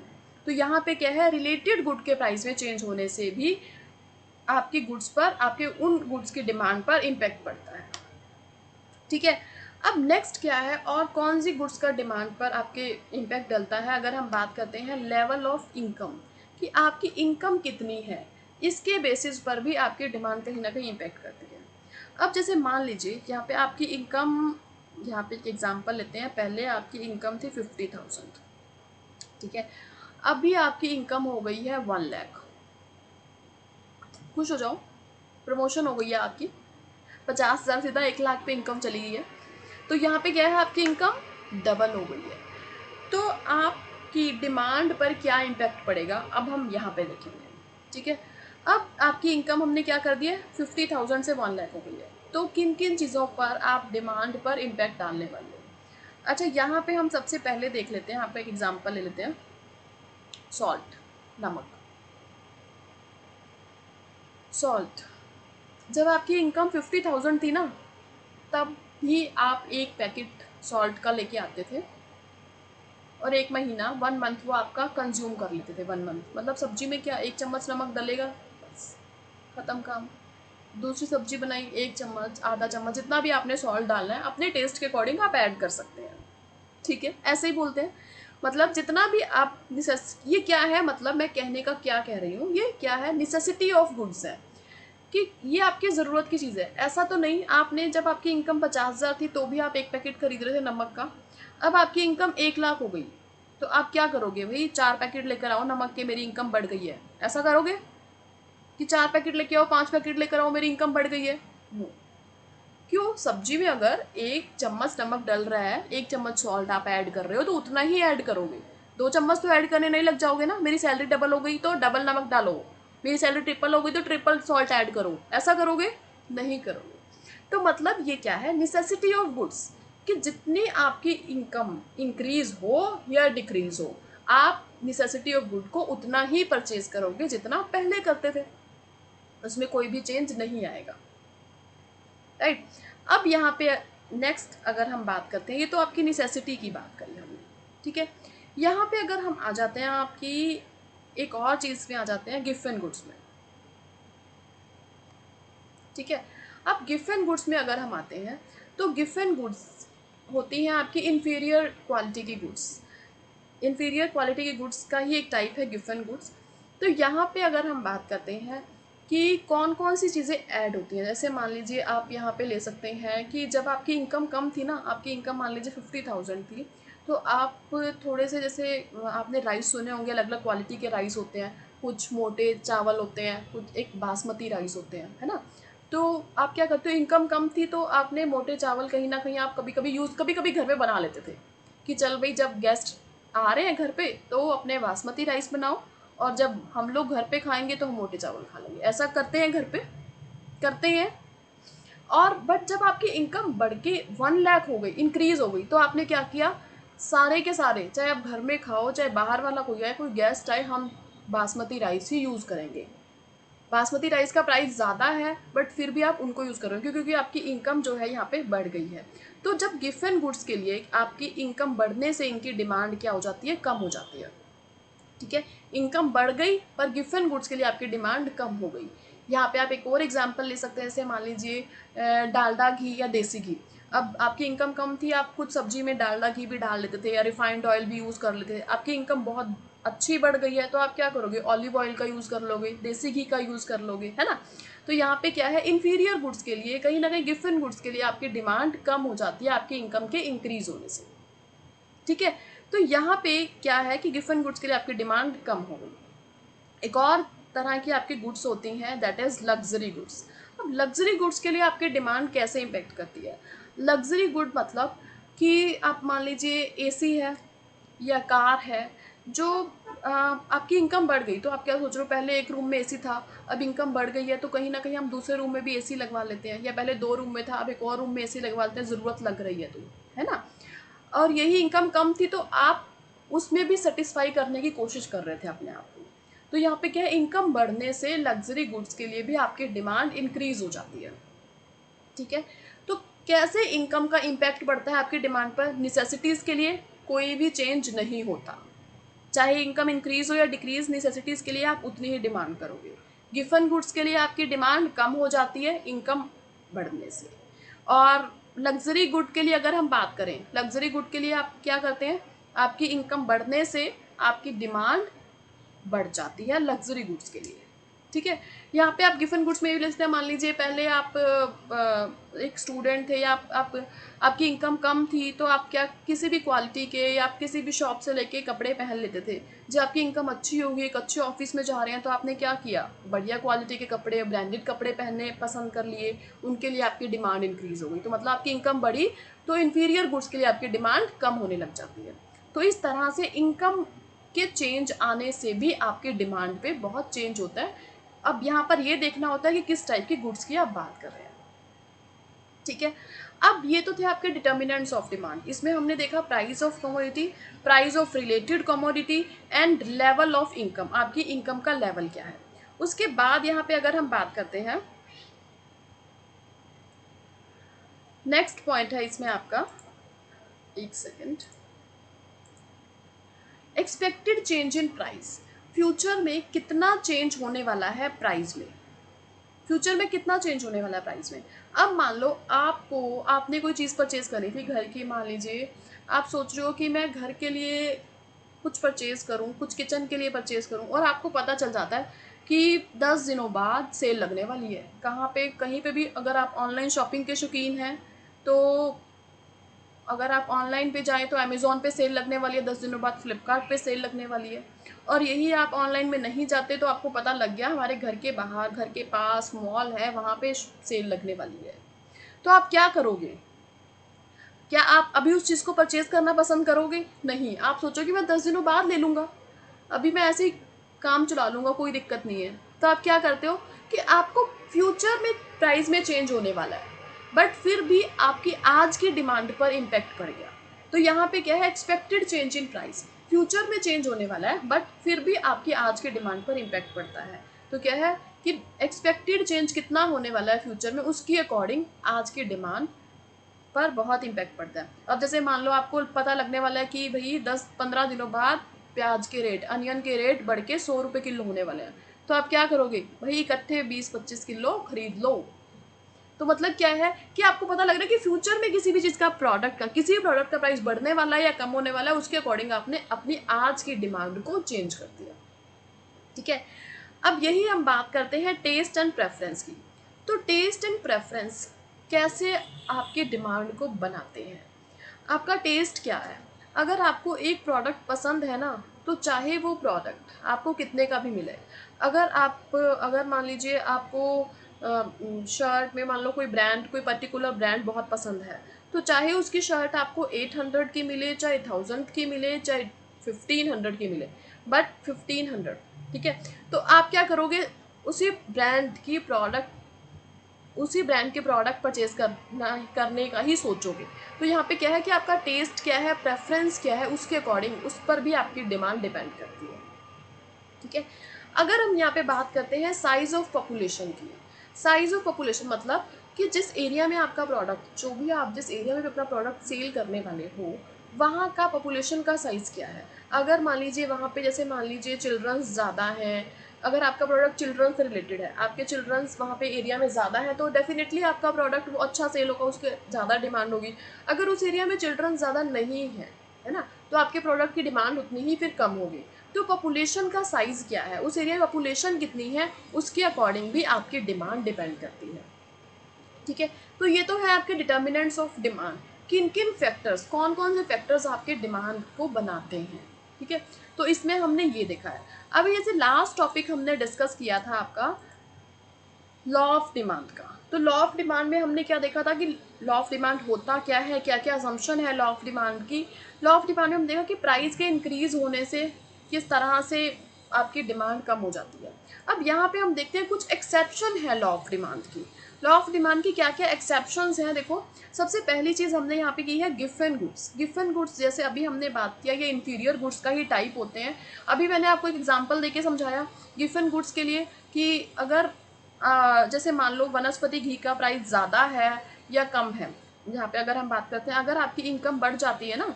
तो यहाँ पे क्या है, रिलेटेड गुड के प्राइस में चेंज होने से भी आपकी गुड्स पर, आपके उन गुड्स की डिमांड पर इम्पैक्ट पड़ता है, ठीक है। अब नेक्स्ट क्या है, और कौन सी गुड्स का डिमांड पर आपके इम्पैक्ट डलता है। अगर हम बात करते हैं लेवल ऑफ इनकम, कि आपकी इनकम कितनी है, इसके बेसिस पर भी आपकी डिमांड कहीं ना कहीं इम्पैक्ट करती है। अब जैसे मान लीजिए यहाँ पे आपकी इनकम, यहाँ पे एक एग्जांपल लेते हैं, पहले आपकी इनकम थी 50,000, ठीक है। अभी आपकी इनकम हो गई है 1 लाख। खुश हो जाओ, प्रमोशन हो गई है आपकी, 50,000 सीधा 1 लाख पे इनकम चली गई है। तो यहाँ पे क्या है, आपकी इनकम डबल हो गई है। तो आपकी डिमांड पर क्या इम्पैक्ट पड़ेगा, अब हम यहाँ पे देखेंगे, ठीक है। अब आपकी इनकम हमने क्या कर दी है, 50,000 से 1 लाख हो गई है। तो किन किन चीज़ों पर आप डिमांड पर इम्पैक्ट डालने वाले हो। अच्छा, यहाँ पे हम सबसे पहले देख लेते हैं, यहाँ पे एक एग्जांपल ले लेते हैं, सॉल्ट, नमक। सॉल्ट, जब आपकी इनकम 50,000 थी ना, तब ही आप एक पैकेट सॉल्ट का लेके आते थे और एक महीना 1 मंथ वो आपका कंज्यूम कर लेते थे। 1 मंथ मतलब सब्जी में क्या, 1 चम्मच नमक डलेगा, बस ख़त्म काम। दूसरी सब्जी बनाई, 1 चम्मच, आधा चम्मच, जितना भी आपने सॉल्ट डालना है अपने टेस्ट के अकॉर्डिंग आप ऐड कर सकते हैं। ठीक है, ऐसे ही बोलते हैं। मतलब जितना भी आप ये क्या है, मतलब मैं कहने का क्या कह रही हूँ, ये क्या है, नेसेसिटी ऑफ गुड्स है कि ये आपकी ज़रूरत की चीज़ है। ऐसा तो नहीं आपने, जब आपकी इनकम 50,000 थी तो भी आप एक पैकेट खरीद रहे थे नमक का, अब आपकी इनकम 1 लाख हो गई तो आप क्या करोगे, भाई 4 पैकेट लेकर आओ नमक के, मेरी इनकम बढ़ गई है, ऐसा करोगे कि 4 पैकेट लेके आओ, 5 पैकेट लेकर आओ, मेरी इनकम बढ़ गई है? नो। क्यों? सब्जी में अगर 1 चम्मच नमक डल रहा है, 1 चम्मच सॉल्ट आप ऐड कर रहे हो तो उतना ही ऐड करोगे। 2 चम्मच तो ऐड करने नहीं लग जाओगे ना। मेरी सैलरी डबल हो गई तो डबल नमक डालो, मेरी सैलरी ट्रिपल हो गई तो ट्रिपल सॉल्ट ऐड करो, ऐसा करोगे? नहीं करोगे। तो मतलब ये क्या है, नेसेसिटी ऑफ गुड्स, कि जितनी आपकी इनकम इंक्रीज हो या डिक्रीज हो, आप नेसेसिटी ऑफ गुड को उतना ही परचेज करोगे जितना आप पहले करते थे, उसमें कोई भी चेंज नहीं आएगा। राइट। अब यहाँ पे नेक्स्ट अगर हम बात करते हैं, ये तो आपकी नेसेसिटी की बात करी हमने, ठीक है। यहाँ पे अगर हम आ जाते हैं आपकी एक और चीज़ में आ जाते हैं, गिफ्ट एंड गुड्स में। ठीक है, अब गिफ्ट एंड गुड्स में अगर हम आते हैं तो गिफ्ट एंड गुड्स होती हैं आपकी इन्फीरियर क्वालिटी की गुड्स। इन्फीरियर क्वालिटी के गुड्स का ही एक टाइप है गिफ्ट एंड गुड्स। तो यहाँ पे अगर हम बात करते हैं कि कौन कौन सी चीज़ें ऐड होती हैं, जैसे मान लीजिए आप यहाँ पे ले सकते हैं कि जब आपकी इनकम कम थी ना, आपकी इनकम मान लीजिए 50,000 थी, तो आप थोड़े से, जैसे आपने राइस सुने होंगे, अलग अलग क्वालिटी के राइस होते हैं, कुछ मोटे चावल होते हैं, कुछ एक बासमती राइस होते हैं, है ना। तो आप क्या करते हो, इनकम कम थी तो आपने मोटे चावल कहीं ना कहीं आप कभी कभी घर पे बना लेते थे कि चल भाई जब गेस्ट आ रहे हैं घर पे तो अपने बासमती राइस बनाओ, और जब हम लोग घर पे खाएंगे तो हम मोटे चावल खा लेंगे, ऐसा करते हैं घर पे, करते हैं। और बट जब आपकी इनकम बढ़ के 1 लाख हो गई, इंक्रीज हो गई, तो आपने क्या किया, सारे के सारे, चाहे आप घर में खाओ चाहे बाहर वाला कोई आए, कोई गेस्ट आए, हम बासमती राइस ही यूज़ करेंगे। बासमती राइस का प्राइस ज़्यादा है बट फिर भी आप उनको यूज़ कर रहे हो क्योंकि आपकी इनकम जो है यहाँ पे बढ़ गई है। तो जब गिफ्ट एंड गुड्स के लिए आपकी इनकम बढ़ने से इनकी डिमांड क्या हो जाती है, कम हो जाती है। ठीक है, इनकम बढ़ गई पर गिफ्ट एंड गुड्स के लिए आपकी डिमांड कम हो गई। यहाँ पे आप एक और एग्जांपल ले सकते हैं, जैसे मान लीजिए डालडा घी या देसी घी। अब आपकी इनकम कम थी, आप खुद सब्जी में डालडा घी भी डाल लेते थे या रिफाइंड ऑयल भी यूज़ कर लेते थे, आपकी इनकम बहुत अच्छी बढ़ गई है तो आप क्या करोगे, ऑलिव ऑयल का यूज़ कर लोगे, देसी घी का यूज़ कर लोगे, है ना। तो यहाँ पे क्या है, इन्फीरियर गुड्स के लिए कहीं ना कहीं गिफ्ट एंड गुड्स के लिए आपकी डिमांड कम हो जाती है आपकी इनकम के इंक्रीज होने से। ठीक है, तो यहाँ पे क्या है कि गिफ्ट एंड गुड्स के लिए आपकी डिमांड कम हो गई। एक और तरह की आपकी गुड्स होती हैं, दैट इज़ लग्जरी गुड्स। अब लग्जरी गुड्स के लिए आपकी डिमांड कैसे इम्पेक्ट करती है, लग्जरी गुड मतलब कि आप मान लीजिए एसी है या कार है, जो आपकी इनकम बढ़ गई तो आप क्या सोच रहे हो, पहले एक रूम में एसी था, अब इनकम बढ़ गई है तो कहीं ना कहीं हम दूसरे रूम में भी एसी लगवा लेते हैं, या पहले 2 रूम में था अब एक और रूम में एसी लगवा लेते हैं, ज़रूरत लग रही है तो, है ना। और यही इनकम कम थी तो आप उसमें भी सेटिस्फाई करने की कोशिश कर रहे थे अपने आप को। तो यहाँ पे क्या है, इनकम बढ़ने से लग्जरी गुड्स के लिए भी आपकी डिमांड इंक्रीज हो जाती है। ठीक है, तो कैसे इनकम का इम्पैक्ट पड़ता है आपकी डिमांड पर, नेसेसिटीज़ के लिए कोई भी चेंज नहीं होता, चाहे इनकम इंक्रीज हो या डिक्रीज, नेसेसिटीज़ के लिए आप उतनी ही डिमांड करोगे। गिफ्ट एंड गुड्स के लिए आपकी डिमांड कम हो जाती है इनकम बढ़ने से। और लग्जरी गुड के लिए अगर हम बात करें, लग्जरी गुड के लिए आप क्या करते हैं, आपकी इनकम बढ़ने से आपकी डिमांड बढ़ जाती है लग्जरी गुड्स के लिए। ठीक है, यहाँ पे आप गिफ्ट एंड गुड्स में भी ले सकते हैं, मान लीजिए पहले आप एक स्टूडेंट थे या आप आपकी इनकम कम थी तो आप क्या किसी भी क्वालिटी के या आप किसी भी शॉप से लेके कपड़े पहन लेते थे। जब आपकी इनकम अच्छी होगी, एक अच्छे ऑफिस में जा रहे हैं तो आपने क्या किया, बढ़िया क्वालिटी के कपड़े, ब्रांडेड कपड़े पहनने पसंद कर लिए, उनके लिए आपकी डिमांड इंक्रीज हो गई, तो मतलब आपकी इनकम बढ़ी तो इन्फीरियर गुड्स के लिए आपकी डिमांड कम होने लग जाती है। तो इस तरह से इनकम के चेंज आने से भी आपके डिमांड पे बहुत चेंज होता है। अब यहाँ पर ये देखना होता है कि किस टाइप की गुड्स की आप बात कर रहे हैं। ठीक है, अब ये तो थे आपके डिटर्मिनेंट्स ऑफ डिमांड। इसमें हमने देखा price of commodity, price of related commodity and level of income, आपकी इनकम का लेवल क्या है। उसके बाद यहाँ पे अगर हम बात करते हैं, नेक्स्ट पॉइंट है इसमें आपका, एक second, expected change in price. Future में कितना चेंज होने वाला है प्राइस में, फ्यूचर में कितना चेंज होने वाला है प्राइस में। अब मान लो आपने कोई चीज़ परचेज करी थी घर की, मान लीजिए आप सोच रहे हो कि मैं घर के लिए कुछ परचेज करूं, कुछ किचन के लिए परचेज करूं, और आपको पता चल जाता है कि 10 दिनों बाद सेल लगने वाली है। कहाँ पे, कहीं पे भी, अगर आप ऑनलाइन शॉपिंग के शौकीन हैं तो अगर आप ऑनलाइन पे जाएँ तो अमेज़ॉन पे सेल लगने वाली है 10 दिनों बाद, फ्लिपकार्ट पे सेल लगने वाली है। और यही आप ऑनलाइन में नहीं जाते तो आपको पता लग गया हमारे घर के बाहर, घर के पास मॉल है, वहाँ पे सेल लगने वाली है। तो आप क्या करोगे? क्या आप अभी उस चीज़ को परचेज़ करना पसंद करोगे? नहीं, आप सोचोगे मैं 10 दिनों बाद ले लूँगा, अभी मैं ऐसे ही काम चला लूँगा, कोई दिक्कत नहीं है। तो आप क्या करते हो कि आपको फ्यूचर में प्राइस में चेंज होने वाला है, बट फिर भी आपकी आज की डिमांड पर इम्पैक्ट पड़ गया। तो यहाँ पे क्या है, expected change in price, future में चेंज होने वाला है बट फिर भी आपकी आज की डिमांड पर इम्पैक्ट पड़ता है। तो क्या है कि एक्सपेक्टेड चेंज कितना होने वाला है फ्यूचर में, उसकी अकॉर्डिंग आज की डिमांड पर बहुत इम्पैक्ट पड़ता है। अब जैसे मान लो आपको पता लगने वाला है कि भाई 10-15 दिनों बाद प्याज के रेट, अनियन के रेट बढ़ के 100 रुपये किलो होने वाले हैं, तो आप क्या करोगे? भाई इकट्ठे 20-25 किलो खरीद लो। तो मतलब क्या है कि आपको पता लग रहा है कि फ्यूचर में किसी भी चीज़ का, प्रोडक्ट का, किसी भी प्रोडक्ट का प्राइस बढ़ने वाला है या कम होने वाला है, उसके अकॉर्डिंग आपने अपनी आज की डिमांड को चेंज कर दिया। ठीक है, अब यही हम बात करते हैं टेस्ट एंड प्रेफरेंस की। तो टेस्ट एंड प्रेफरेंस कैसे आपकी डिमांड को बनाते हैं? आपका टेस्ट क्या है? अगर आपको एक प्रोडक्ट पसंद है ना, तो चाहे वो प्रोडक्ट आपको कितने का भी मिले, अगर मान लीजिए आपको शर्ट में मान लो कोई ब्रांड, कोई पर्टिकुलर ब्रांड बहुत पसंद है, तो चाहे उसकी शर्ट आपको 800 की मिले, चाहे 1000 की मिले, चाहे 1500 की मिले, बट 1500, ठीक है। तो आप क्या करोगे? उसी ब्रांड की प्रोडक्ट, उसी ब्रांड के प्रोडक्ट परचेज करने का ही सोचोगे। तो यहाँ पे क्या है कि आपका टेस्ट क्या है, प्रेफरेंस क्या है, उसके अकॉर्डिंग उस पर भी आपकी डिमांड डिपेंड करती है। ठीक है, अगर हम यहाँ पे बात करते हैं साइज ऑफ पॉपुलेशन की। साइज ऑफ पॉपुलेशन मतलब कि जिस एरिया में आपका प्रोडक्ट, जो भी आप जिस एरिया में भी अपना प्रोडक्ट सेल करने वाले हो, वहाँ का पॉपुलेशन का साइज़ क्या है। अगर मान लीजिए वहाँ पे, जैसे मान लीजिए चिल्ड्रंस ज़्यादा हैं, अगर आपका प्रोडक्ट चिल्ड्रन से रिलेटेड है, आपके चिल्ड्रंस वहाँ पे एरिया में ज़्यादा है, तो डेफिनेटली आपका प्रोडक्ट वो अच्छा सेल होगा, उसके ज़्यादा डिमांड होगी। अगर उस एरिया में चिल्ड्रन ज़्यादा नहीं है ना, तो आपके प्रोडक्ट की डिमांड उतनी ही फिर कम होगी। तो पॉपुलेशन का साइज़ क्या है, उस एरिया में पॉपुलेशन कितनी है, उसके अकॉर्डिंग भी आपकी डिमांड डिपेंड करती है। ठीक है, तो ये तो है आपके डिटर्मिनेंट्स ऑफ डिमांड, किन किन फैक्टर्स, कौन कौन से फैक्टर्स आपके डिमांड को बनाते हैं। ठीक है, तो इसमें हमने ये देखा है। अभी जैसे लास्ट टॉपिक हमने डिस्कस किया था आपका लॉ ऑफ डिमांड का। तो लॉ ऑफ डिमांड में हमने क्या देखा था कि लॉ ऑफ डिमांड होता क्या है, क्या क्या असम्पशन है लॉ ऑफ डिमांड की। लॉ ऑफ डिमांड में हम देखा कि प्राइस के इंक्रीज होने से किस तरह से आपकी डिमांड कम हो जाती है। अब यहाँ पे हम देखते हैं कुछ एक्सेप्शन है लॉ ऑफ डिमांड की। लॉ ऑफ डिमांड की क्या क्या एक्सेप्शंस हैं, देखो। सबसे पहली चीज़ हमने यहाँ पे की है गिवन गुड्स। गिवन गुड्स जैसे अभी हमने बात किया, ये इंफीरियर गुड्स का ही टाइप होते हैं। अभी मैंने आपको एक एग्जांपल देके समझाया गिवन गुड्स के लिए कि अगर जैसे मान लो वनस्पति घी का प्राइस ज़्यादा है या कम है। यहाँ पे अगर हम बात करते हैं, अगर आपकी इनकम बढ़ जाती है ना,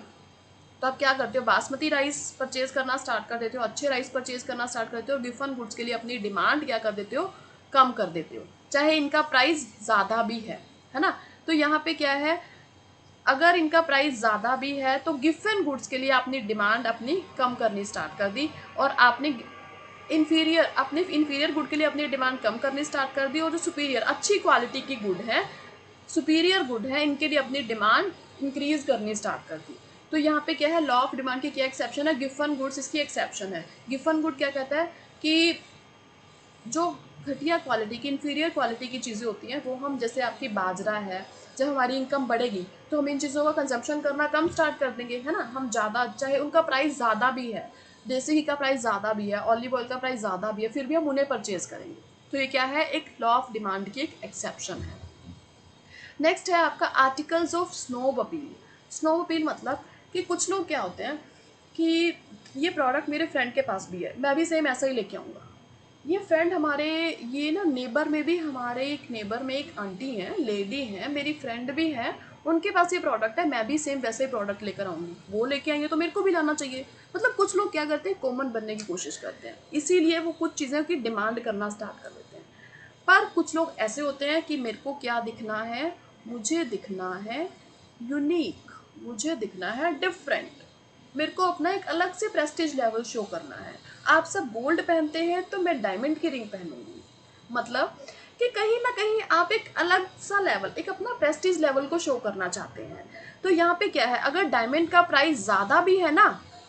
तो आप क्या करते हो? बासमती राइस परचेज करना स्टार्ट कर देते हो, अच्छे राइस परचेज करना स्टार्ट कर देते हो, और गिवन गुड्स के लिए अपनी डिमांड क्या कर देते हो? कम कर देते हो, चाहे इनका प्राइस ज़्यादा भी है ना। तो यहाँ पे क्या है, अगर इनका प्राइस ज़्यादा भी है तो गिवन गुड्स के लिए आपने डिमांड अपनी कम करनी स्टार्ट कर दी, और आपने इंफीरियर गुड के लिए अपनी डिमांड कम करनी स्टार्ट कर दी, और जो सुपीरियर अच्छी क्वालिटी की गुड है, सुपीरियर गुड है, इनके लिए अपनी डिमांड इंक्रीज करनी स्टार्ट कर दी। तो यहाँ पे क्या है, लॉ ऑफ डिमांड की क्या एक्सेप्शन है? गिवन गुड्स इसकी एक्सेप्शन है। गिवन गुड क्या कहता है कि जो घटिया क्वालिटी की, इंफीरियर क्वालिटी की चीज़ें होती हैं, वो हम, जैसे आपकी बाजरा है, जब हमारी इनकम बढ़ेगी तो हम इन चीज़ों का कंजम्पशन करना कम स्टार्ट कर देंगे, है ना। हम ज़्यादा, चाहे उनका प्राइस ज़्यादा भी है, देसी घी का प्राइस ज़्यादा भी है, ऑलिव ऑयल का प्राइस ज़्यादा भी है, फिर भी हम उन्हें परचेज करेंगे। तो ये क्या है, एक लॉ ऑफ डिमांड की एक एक्सेप्शन है। नेक्स्ट है आपका articles of snob appeal. Snob appeal मतलब कि कुछ लोग क्या होते हैं कि ये प्रोडक्ट मेरे फ्रेंड के पास भी है, मैं भी सेम ऐसा ही लेके आऊँगा, ये फ्रेंड हमारे, ये ना नेबर में भी, हमारे एक नेबर में एक आंटी हैं, लेडी हैं, मेरी फ्रेंड भी है, उनके पास ये प्रोडक्ट है, मैं भी सेम वैसे ही प्रोडक्ट लेकर आऊँगी, वो लेके आएंगे तो मेरे को भी लाना चाहिए। मतलब कुछ लोग क्या करते हैं, कॉमन बनने की कोशिश करते हैं, इसीलिए वो कुछ चीज़ें की डिमांड करना स्टार्ट कर देते हैं। पर कुछ लोग ऐसे होते हैं कि मेरे को क्या दिखना है, मुझे दिखना है यूनिक, मुझे दिखना है डिफरेंट, मेरे को अपना एक अलग से प्रेस्टीज लेवल शो करना है। आप सब गोल्ड पहनते हैं तो मैं डायमंड की रिंग पहनूंगी। मतलब कि कहीं ना कहीं आप एक अलग सा लेवल, एक अपना प्रेस्टीज लेवल को शो करना चाहते हैं। तो यहाँ पे क्या है, अगर डायमंड का प्राइस ज़्यादा भी है ना,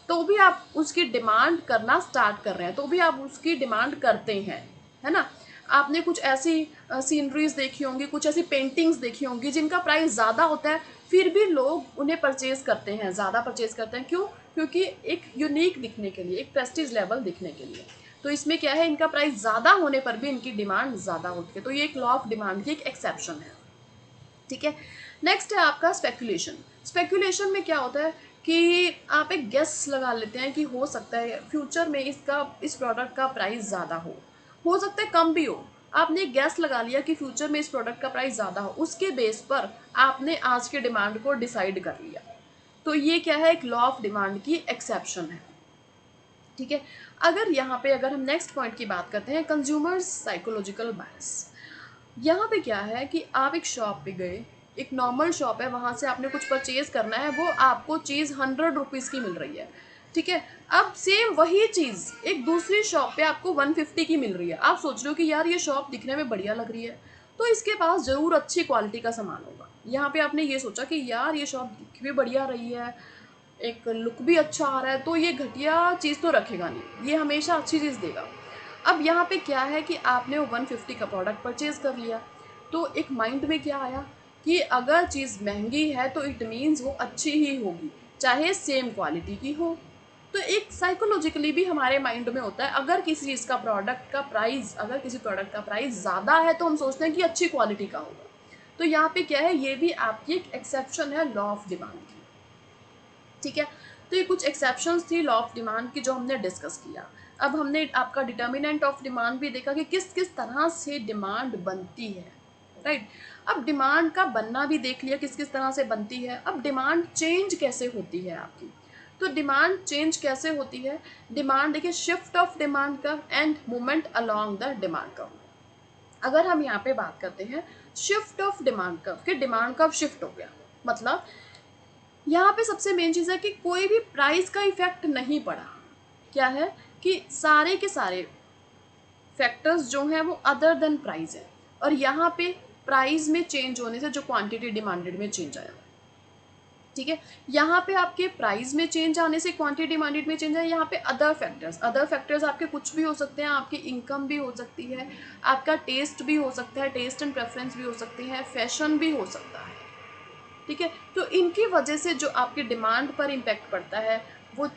तो भी आप उसकी डिमांड करना स्टार्ट कर रहे हैं, तो भी आप उसकी डिमांड करते हैं, है ना। आपने कुछ ऐसी सीनरीज देखी होंगी, कुछ ऐसी पेंटिंग्स देखी होंगी जिनका प्राइस ज़्यादा होता है, फिर भी लोग उन्हें परचेज करते हैं, ज़्यादा परचेज करते हैं। क्यों? क्योंकि एक यूनिक दिखने के लिए, एक प्रेस्टीज लेवल दिखने के लिए। तो इसमें क्या है, इनका प्राइस ज़्यादा होने पर भी इनकी डिमांड ज़्यादा होती है, तो ये एक लॉ ऑफ डिमांड की एक एक्सेप्शन है। ठीक है। नेक्स्ट है आपका स्पेकुलेशन। स्पेकुलेशन में क्या होता है कि आप एक गेस लगा लेते हैं कि हो सकता है फ्यूचर में इस प्रोडक्ट का प्राइस ज़्यादा हो सकता है कम भी हो। आपने एक गैस लगा लिया कि फ्यूचर में इस प्रोडक्ट का प्राइस ज़्यादा हो, उसके बेस पर आपने आज के डिमांड को डिसाइड कर लिया। तो ये क्या है, एक लॉ ऑफ डिमांड की एक्सेप्शन है। ठीक है। अगर हम नेक्स्ट पॉइंट की बात करते हैं, कंज्यूमर्स साइकोलॉजिकल बायस। यहाँ पे क्या है कि आप एक शॉप पे गए, एक नॉर्मल शॉप है, वहाँ से आपने कुछ परचेज करना है, वो आपको चीज़ 100 रुपीज़ की मिल रही है। ठीक है। अब सेम वही चीज़ एक दूसरी शॉप पे आपको 150 की मिल रही है। आप सोच रहे हो कि यार ये शॉप दिखने में बढ़िया लग रही है, तो इसके पास ज़रूर अच्छी क्वालिटी का सामान होगा। यहाँ पे आपने ये सोचा कि यार ये शॉप दिख भी बढ़िया रही है, एक लुक भी अच्छा आ रहा है, तो ये घटिया चीज़ तो रखेगा नहीं, ये हमेशा अच्छी चीज़ देगा। अब यहाँ पे क्या है कि आपने वो 150 का प्रोडक्ट परचेज कर लिया, तो एक माइंड में क्या आया कि अगर चीज़ महंगी है तो इट मीन्स वो अच्छी ही होगी, चाहे सेम क्वालिटी की हो। तो एक साइकोलॉजिकली भी हमारे माइंड में होता है, अगर किसी चीज़ का प्रोडक्ट का प्राइस, अगर किसी प्रोडक्ट का प्राइस ज़्यादा है तो हम सोचते हैं कि अच्छी क्वालिटी का होगा। तो यहाँ पे क्या है, ये भी आपकी एक एक्सेप्शन है लॉ ऑफ डिमांड की। ठीक है। तो ये कुछ एक्सेप्शंस थी लॉ ऑफ डिमांड की जो हमने डिस्कस किया। अब हमने आपका डिटर्मिनेंट ऑफ डिमांड भी देखा कि किस किस तरह से डिमांड बनती है, राइट। अब डिमांड का बनना भी देख लिया किस किस तरह से बनती है। अब डिमांड चेंज कैसे होती है आपकी, तो डिमांड चेंज कैसे होती है। डिमांड देखिए, shift of demand curve and movement along the demand curve. अगर हम यहाँ पे बात करते हैं शिफ्ट ऑफ डिमांड कर्व, कि डिमांड कर्व शिफ्ट हो गया, मतलब यहाँ पे सबसे मेन चीज़ है कि कोई भी प्राइस का इफेक्ट नहीं पड़ा। क्या है कि सारे के सारे फैक्टर्स जो हैं वो अदर देन प्राइस है, और यहाँ पे प्राइस में चेंज होने से जो क्वांटिटी डिमांडेड में चेंज आया। ठीक है। यहाँ पे आपके प्राइस में चेंज आने से क्वांटिटी डिमांडेड में चेंज आया। यहाँ पे अदर फैक्टर्स आपके कुछ भी हो सकते हैं, आपकी इनकम भी हो सकती है, आपका टेस्ट भी हो सकता है, टेस्ट एंड प्रेफरेंस भी हो सकते हैं, फैशन भी हो सकता है। ठीक है। तो इनकी वजह से जो आपकी डिमांड पर इम्पैक्ट पड़ता है वो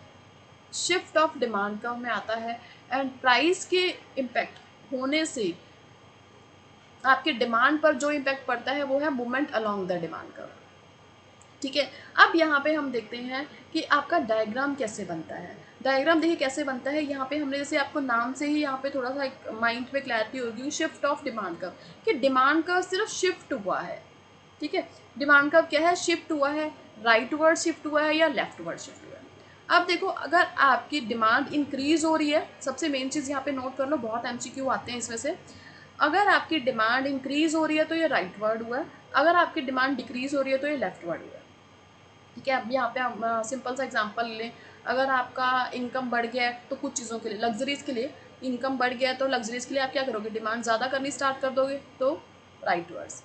शिफ्ट ऑफ डिमांड कर्व में आता है, एंड प्राइस के इम्पैक्ट होने से आपके डिमांड पर जो इम्पैक्ट पड़ता है वो है movement along the demand curve. ठीक है। अब यहाँ पे हम देखते हैं कि आपका डायग्राम कैसे बनता है। डायग्राम देखिए कैसे बनता है, यहाँ पे हमने जैसे आपको नाम से ही यहाँ पे थोड़ा सा एक माइंड में क्लैरिटी होगी, शिफ्ट ऑफ डिमांड कर्व, कि डिमांड कर्व सिर्फ शिफ्ट हुआ है। ठीक है। डिमांड कर्व क्या है, शिफ्ट हुआ है, राइट वर्ड शिफ्ट हुआ है या लेफ्ट वर्ड शिफ्ट हुआ है। अब देखो, अगर आपकी डिमांड इंक्रीज हो रही है, सबसे मेन चीज़ यहाँ पे नोट कर लो, बहुत एमसीक्यू आते हैं इसमें से। अगर आपकी डिमांड इंक्रीज हो रही है तो ये राइट वर्ड हुआ है, अगर आपकी डिमांड डिक्रीज हो रही है तो ये लेफ्ट वर्ड हुआ है। ठीक है। अब यहाँ पे हम सिंपल सा एग्जांपल लें, अगर आपका इनकम बढ़ गया है तो कुछ चीज़ों के लिए, लग्जरीज के लिए इनकम बढ़ गया है, तो लग्जरीज के लिए आप क्या करोगे, डिमांड ज़्यादा करनी स्टार्ट कर दोगे, तो राइट वर्ड्स।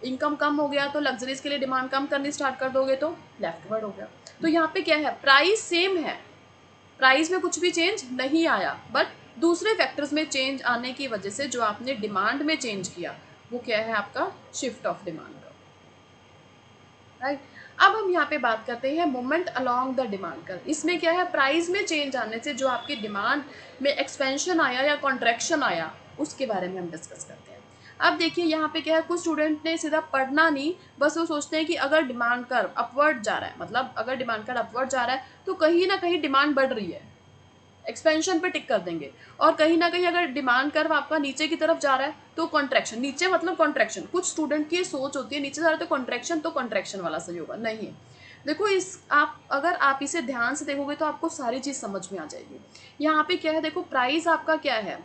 इनकम कम हो गया तो लग्जरीज के लिए डिमांड कम करनी स्टार्ट कर दोगे, तो लेफ्ट वर्ड हो गया। तो यहाँ पे क्या है, प्राइस सेम है, प्राइस में कुछ भी चेंज नहीं आया, बट दूसरे फैक्टर्स में चेंज आने की वजह से जो आपने डिमांड में चेंज किया वो क्या है, आपका शिफ्ट ऑफ डिमांड का, राइट। अब हम यहाँ पे बात करते हैं movement along the demand curve. इसमें क्या है, प्राइस में चेंज आने से जो आपकी डिमांड में एक्सपेंशन आया या कॉन्ट्रैक्शन आया, उसके बारे में हम डिस्कस करते हैं। अब देखिए यहाँ पे क्या है, कुछ स्टूडेंट ने सीधा पढ़ना नहीं, बस वो सोचते हैं कि अगर डिमांड कर्व अपवर्ड जा रहा है, मतलब अगर डिमांड कर्व अपवर्ड जा रहा है तो कहीं ना कहीं डिमांड बढ़ रही है, एक्सपेंशन पे टिक कर देंगे। और कहीं ना कहीं अगर डिमांड कर्व आपका नीचे की तरफ जा रहा है तो कॉन्ट्रैक्शन, नीचे मतलब कॉन्ट्रैक्शन। कुछ स्टूडेंट की ये सोच होती है नीचे जा रहा है तो कॉन्ट्रैक्शन वाला सही होगा, नहीं। देखो इस आप अगर आप इसे ध्यान से देखोगे तो आपको सारी चीज़ समझ में आ जाएगी। यहाँ पे क्या है, देखो प्राइस आपका क्या है,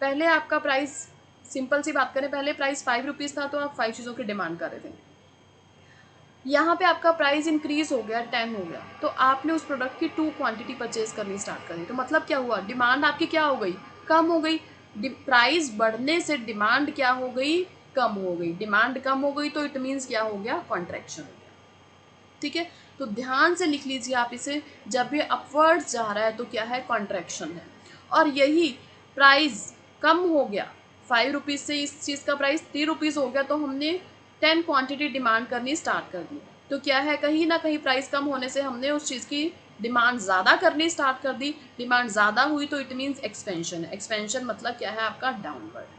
पहले आपका प्राइस, सिंपल सी बात करें, पहले प्राइस 5 रुपीज़ था तो आप 5 चीज़ों की डिमांड कर रहे थे। यहाँ पे आपका प्राइस इंक्रीज हो गया, 10 हो गया, तो आपने उस प्रोडक्ट की 2 क्वांटिटी परचेज करनी स्टार्ट कर दी। तो मतलब क्या हुआ, डिमांड आपकी क्या हो गई, कम हो गई। प्राइस बढ़ने से डिमांड क्या हो गई, कम हो गई। डिमांड कम हो गई तो इट मीन्स क्या हो गया, कॉन्ट्रैक्शन हो गया। ठीक है, तो ध्यान से लिख लीजिए आप इसे, जब भी अपवर्ड्स जा रहा है तो क्या है, कॉन्ट्रैक्शन है। और यही प्राइस कम हो गया, 5 रुपीज़ से इस चीज़ का प्राइस 3 रुपीज़ हो गया, तो हमने 10 क्वांटिटी डिमांड करनी स्टार्ट कर दी। तो क्या है, कहीं ना कहीं प्राइस कम होने से हमने उस चीज़ की डिमांड ज़्यादा करनी स्टार्ट कर दी। डिमांड ज़्यादा हुई तो इट मीन्स एक्सपेंशन है। एक्सपेंशन मतलब क्या है, आपका डाउनवर्ड।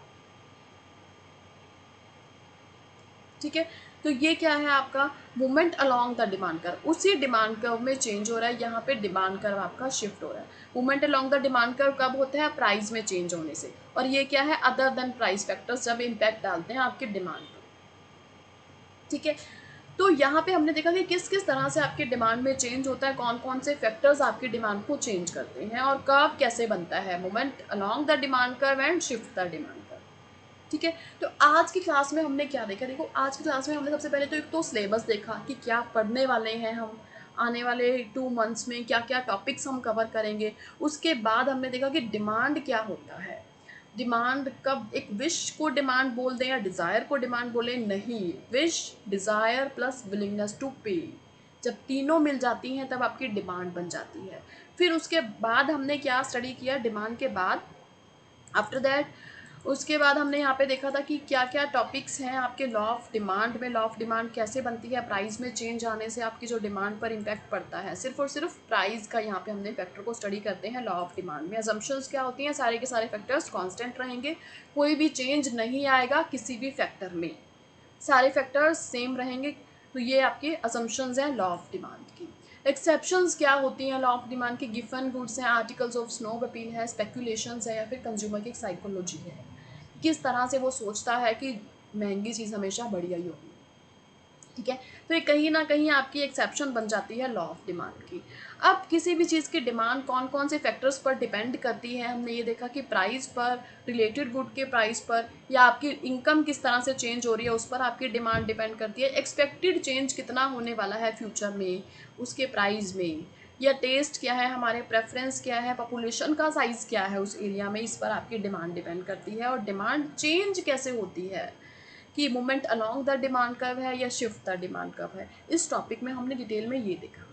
ठीक है, तो ये क्या है, आपका movement along the demand curve. उसी डिमांड कर्व में चेंज हो रहा है, यहाँ पे डिमांड कर्व आपका शिफ्ट हो रहा है। Movement along the demand curve कब होता है, प्राइस में चेंज होने से। और ये क्या है, अदर देन प्राइस फैक्टर्स जब इम्पैक्ट डालते हैं आपके डिमांड पर। ठीक है, तो यहाँ पे हमने देखा कि किस किस तरह से आपकी डिमांड में चेंज होता है, कौन कौन से फैक्टर्स आपकी डिमांड को चेंज करते हैं, और कर्व कैसे बनता है, movement along the demand curve and shift the demand curve. ठीक है, तो आज की क्लास में हमने क्या देखा, देखो आज की क्लास में हमने सबसे पहले तो एक तो सिलेबस देखा कि क्या पढ़ने वाले हैं हम, आने वाले 2 मंथ्स में क्या क्या टॉपिक्स हम कवर करेंगे। उसके बाद हमने देखा कि डिमांड क्या होता है, डिमांड कब एक विश को डिमांड बोल दें या डिज़ायर को डिमांड बोले, नहीं, wish desire plus willingness to pay, जब तीनों मिल जाती हैं तब आपकी डिमांड बन जाती है। फिर उसके बाद हमने क्या स्टडी किया, डिमांड के बाद आफ्टर दैट, उसके बाद हमने यहाँ पे देखा था कि क्या क्या टॉपिक्स हैं आपके लॉ ऑफ डिमांड में। लॉ ऑफ डिमांड कैसे बनती है, प्राइस में चेंज आने से आपकी जो डिमांड पर इम्पैक्ट पड़ता है, सिर्फ और सिर्फ प्राइस का यहाँ पे हमने फैक्टर को स्टडी करते हैं लॉ ऑफ डिमांड में। अजम्पशंस क्या होती हैं, सारे के सारे फैक्टर्स कांस्टेंट रहेंगे, कोई भी चेंज नहीं आएगा किसी भी फैक्टर में, सारे फैक्टर्स सेम रहेंगे। तो ये आपके असम्पशंस हैं लॉ ऑफ डिमांड की। एक्सेप्शंस क्या होती हैं लॉ ऑफ डिमांड की, गिवन गुड्स हैं, आर्टिकल्स ऑफ स्नोब अपील है, स्पेकुलेशंस है, या फिर कंज्यूमर की साइकोलॉजी है, किस तरह से वो सोचता है कि महंगी चीज़ हमेशा बढ़िया ही होगी। ठीक है, तो ये कहीं ना कहीं आपकी एक्सेप्शन बन जाती है लॉ ऑफ डिमांड की। अब किसी भी चीज़ की डिमांड कौन कौन से फैक्टर्स पर डिपेंड करती है, हमने ये देखा कि प्राइस पर, रिलेटेड गुड के प्राइस पर, या आपकी इनकम किस तरह से चेंज हो रही है उस पर आपकी डिमांड डिपेंड करती है। एक्सपेक्टेड चेंज कितना होने वाला है फ्यूचर में उसके प्राइस में, या टेस्ट क्या है, हमारे प्रेफरेंस क्या है, पॉपुलेशन का साइज़ क्या है उस एरिया में, इस पर आपकी डिमांड डिपेंड करती है। और डिमांड चेंज कैसे होती है कि movement along the demand curve है या शिफ्ट द डिमांड कर्व है, इस टॉपिक में हमने डिटेल में ये देखा।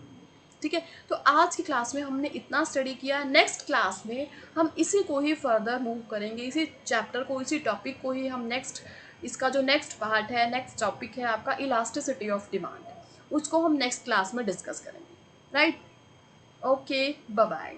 ठीक है, तो आज की क्लास में हमने इतना स्टडी किया। नेक्स्ट क्लास में हम इसी को ही फर्दर मूव करेंगे, इसी चैप्टर को, इसी टॉपिक को ही हम नेक्स्ट, इसका जो नेक्स्ट पार्ट है, नेक्स्ट टॉपिक है आपका इलास्टिसिटी ऑफ डिमांड, उसको हम नेक्स्ट क्लास में डिस्कस करेंगे। Right, okay, bye bye.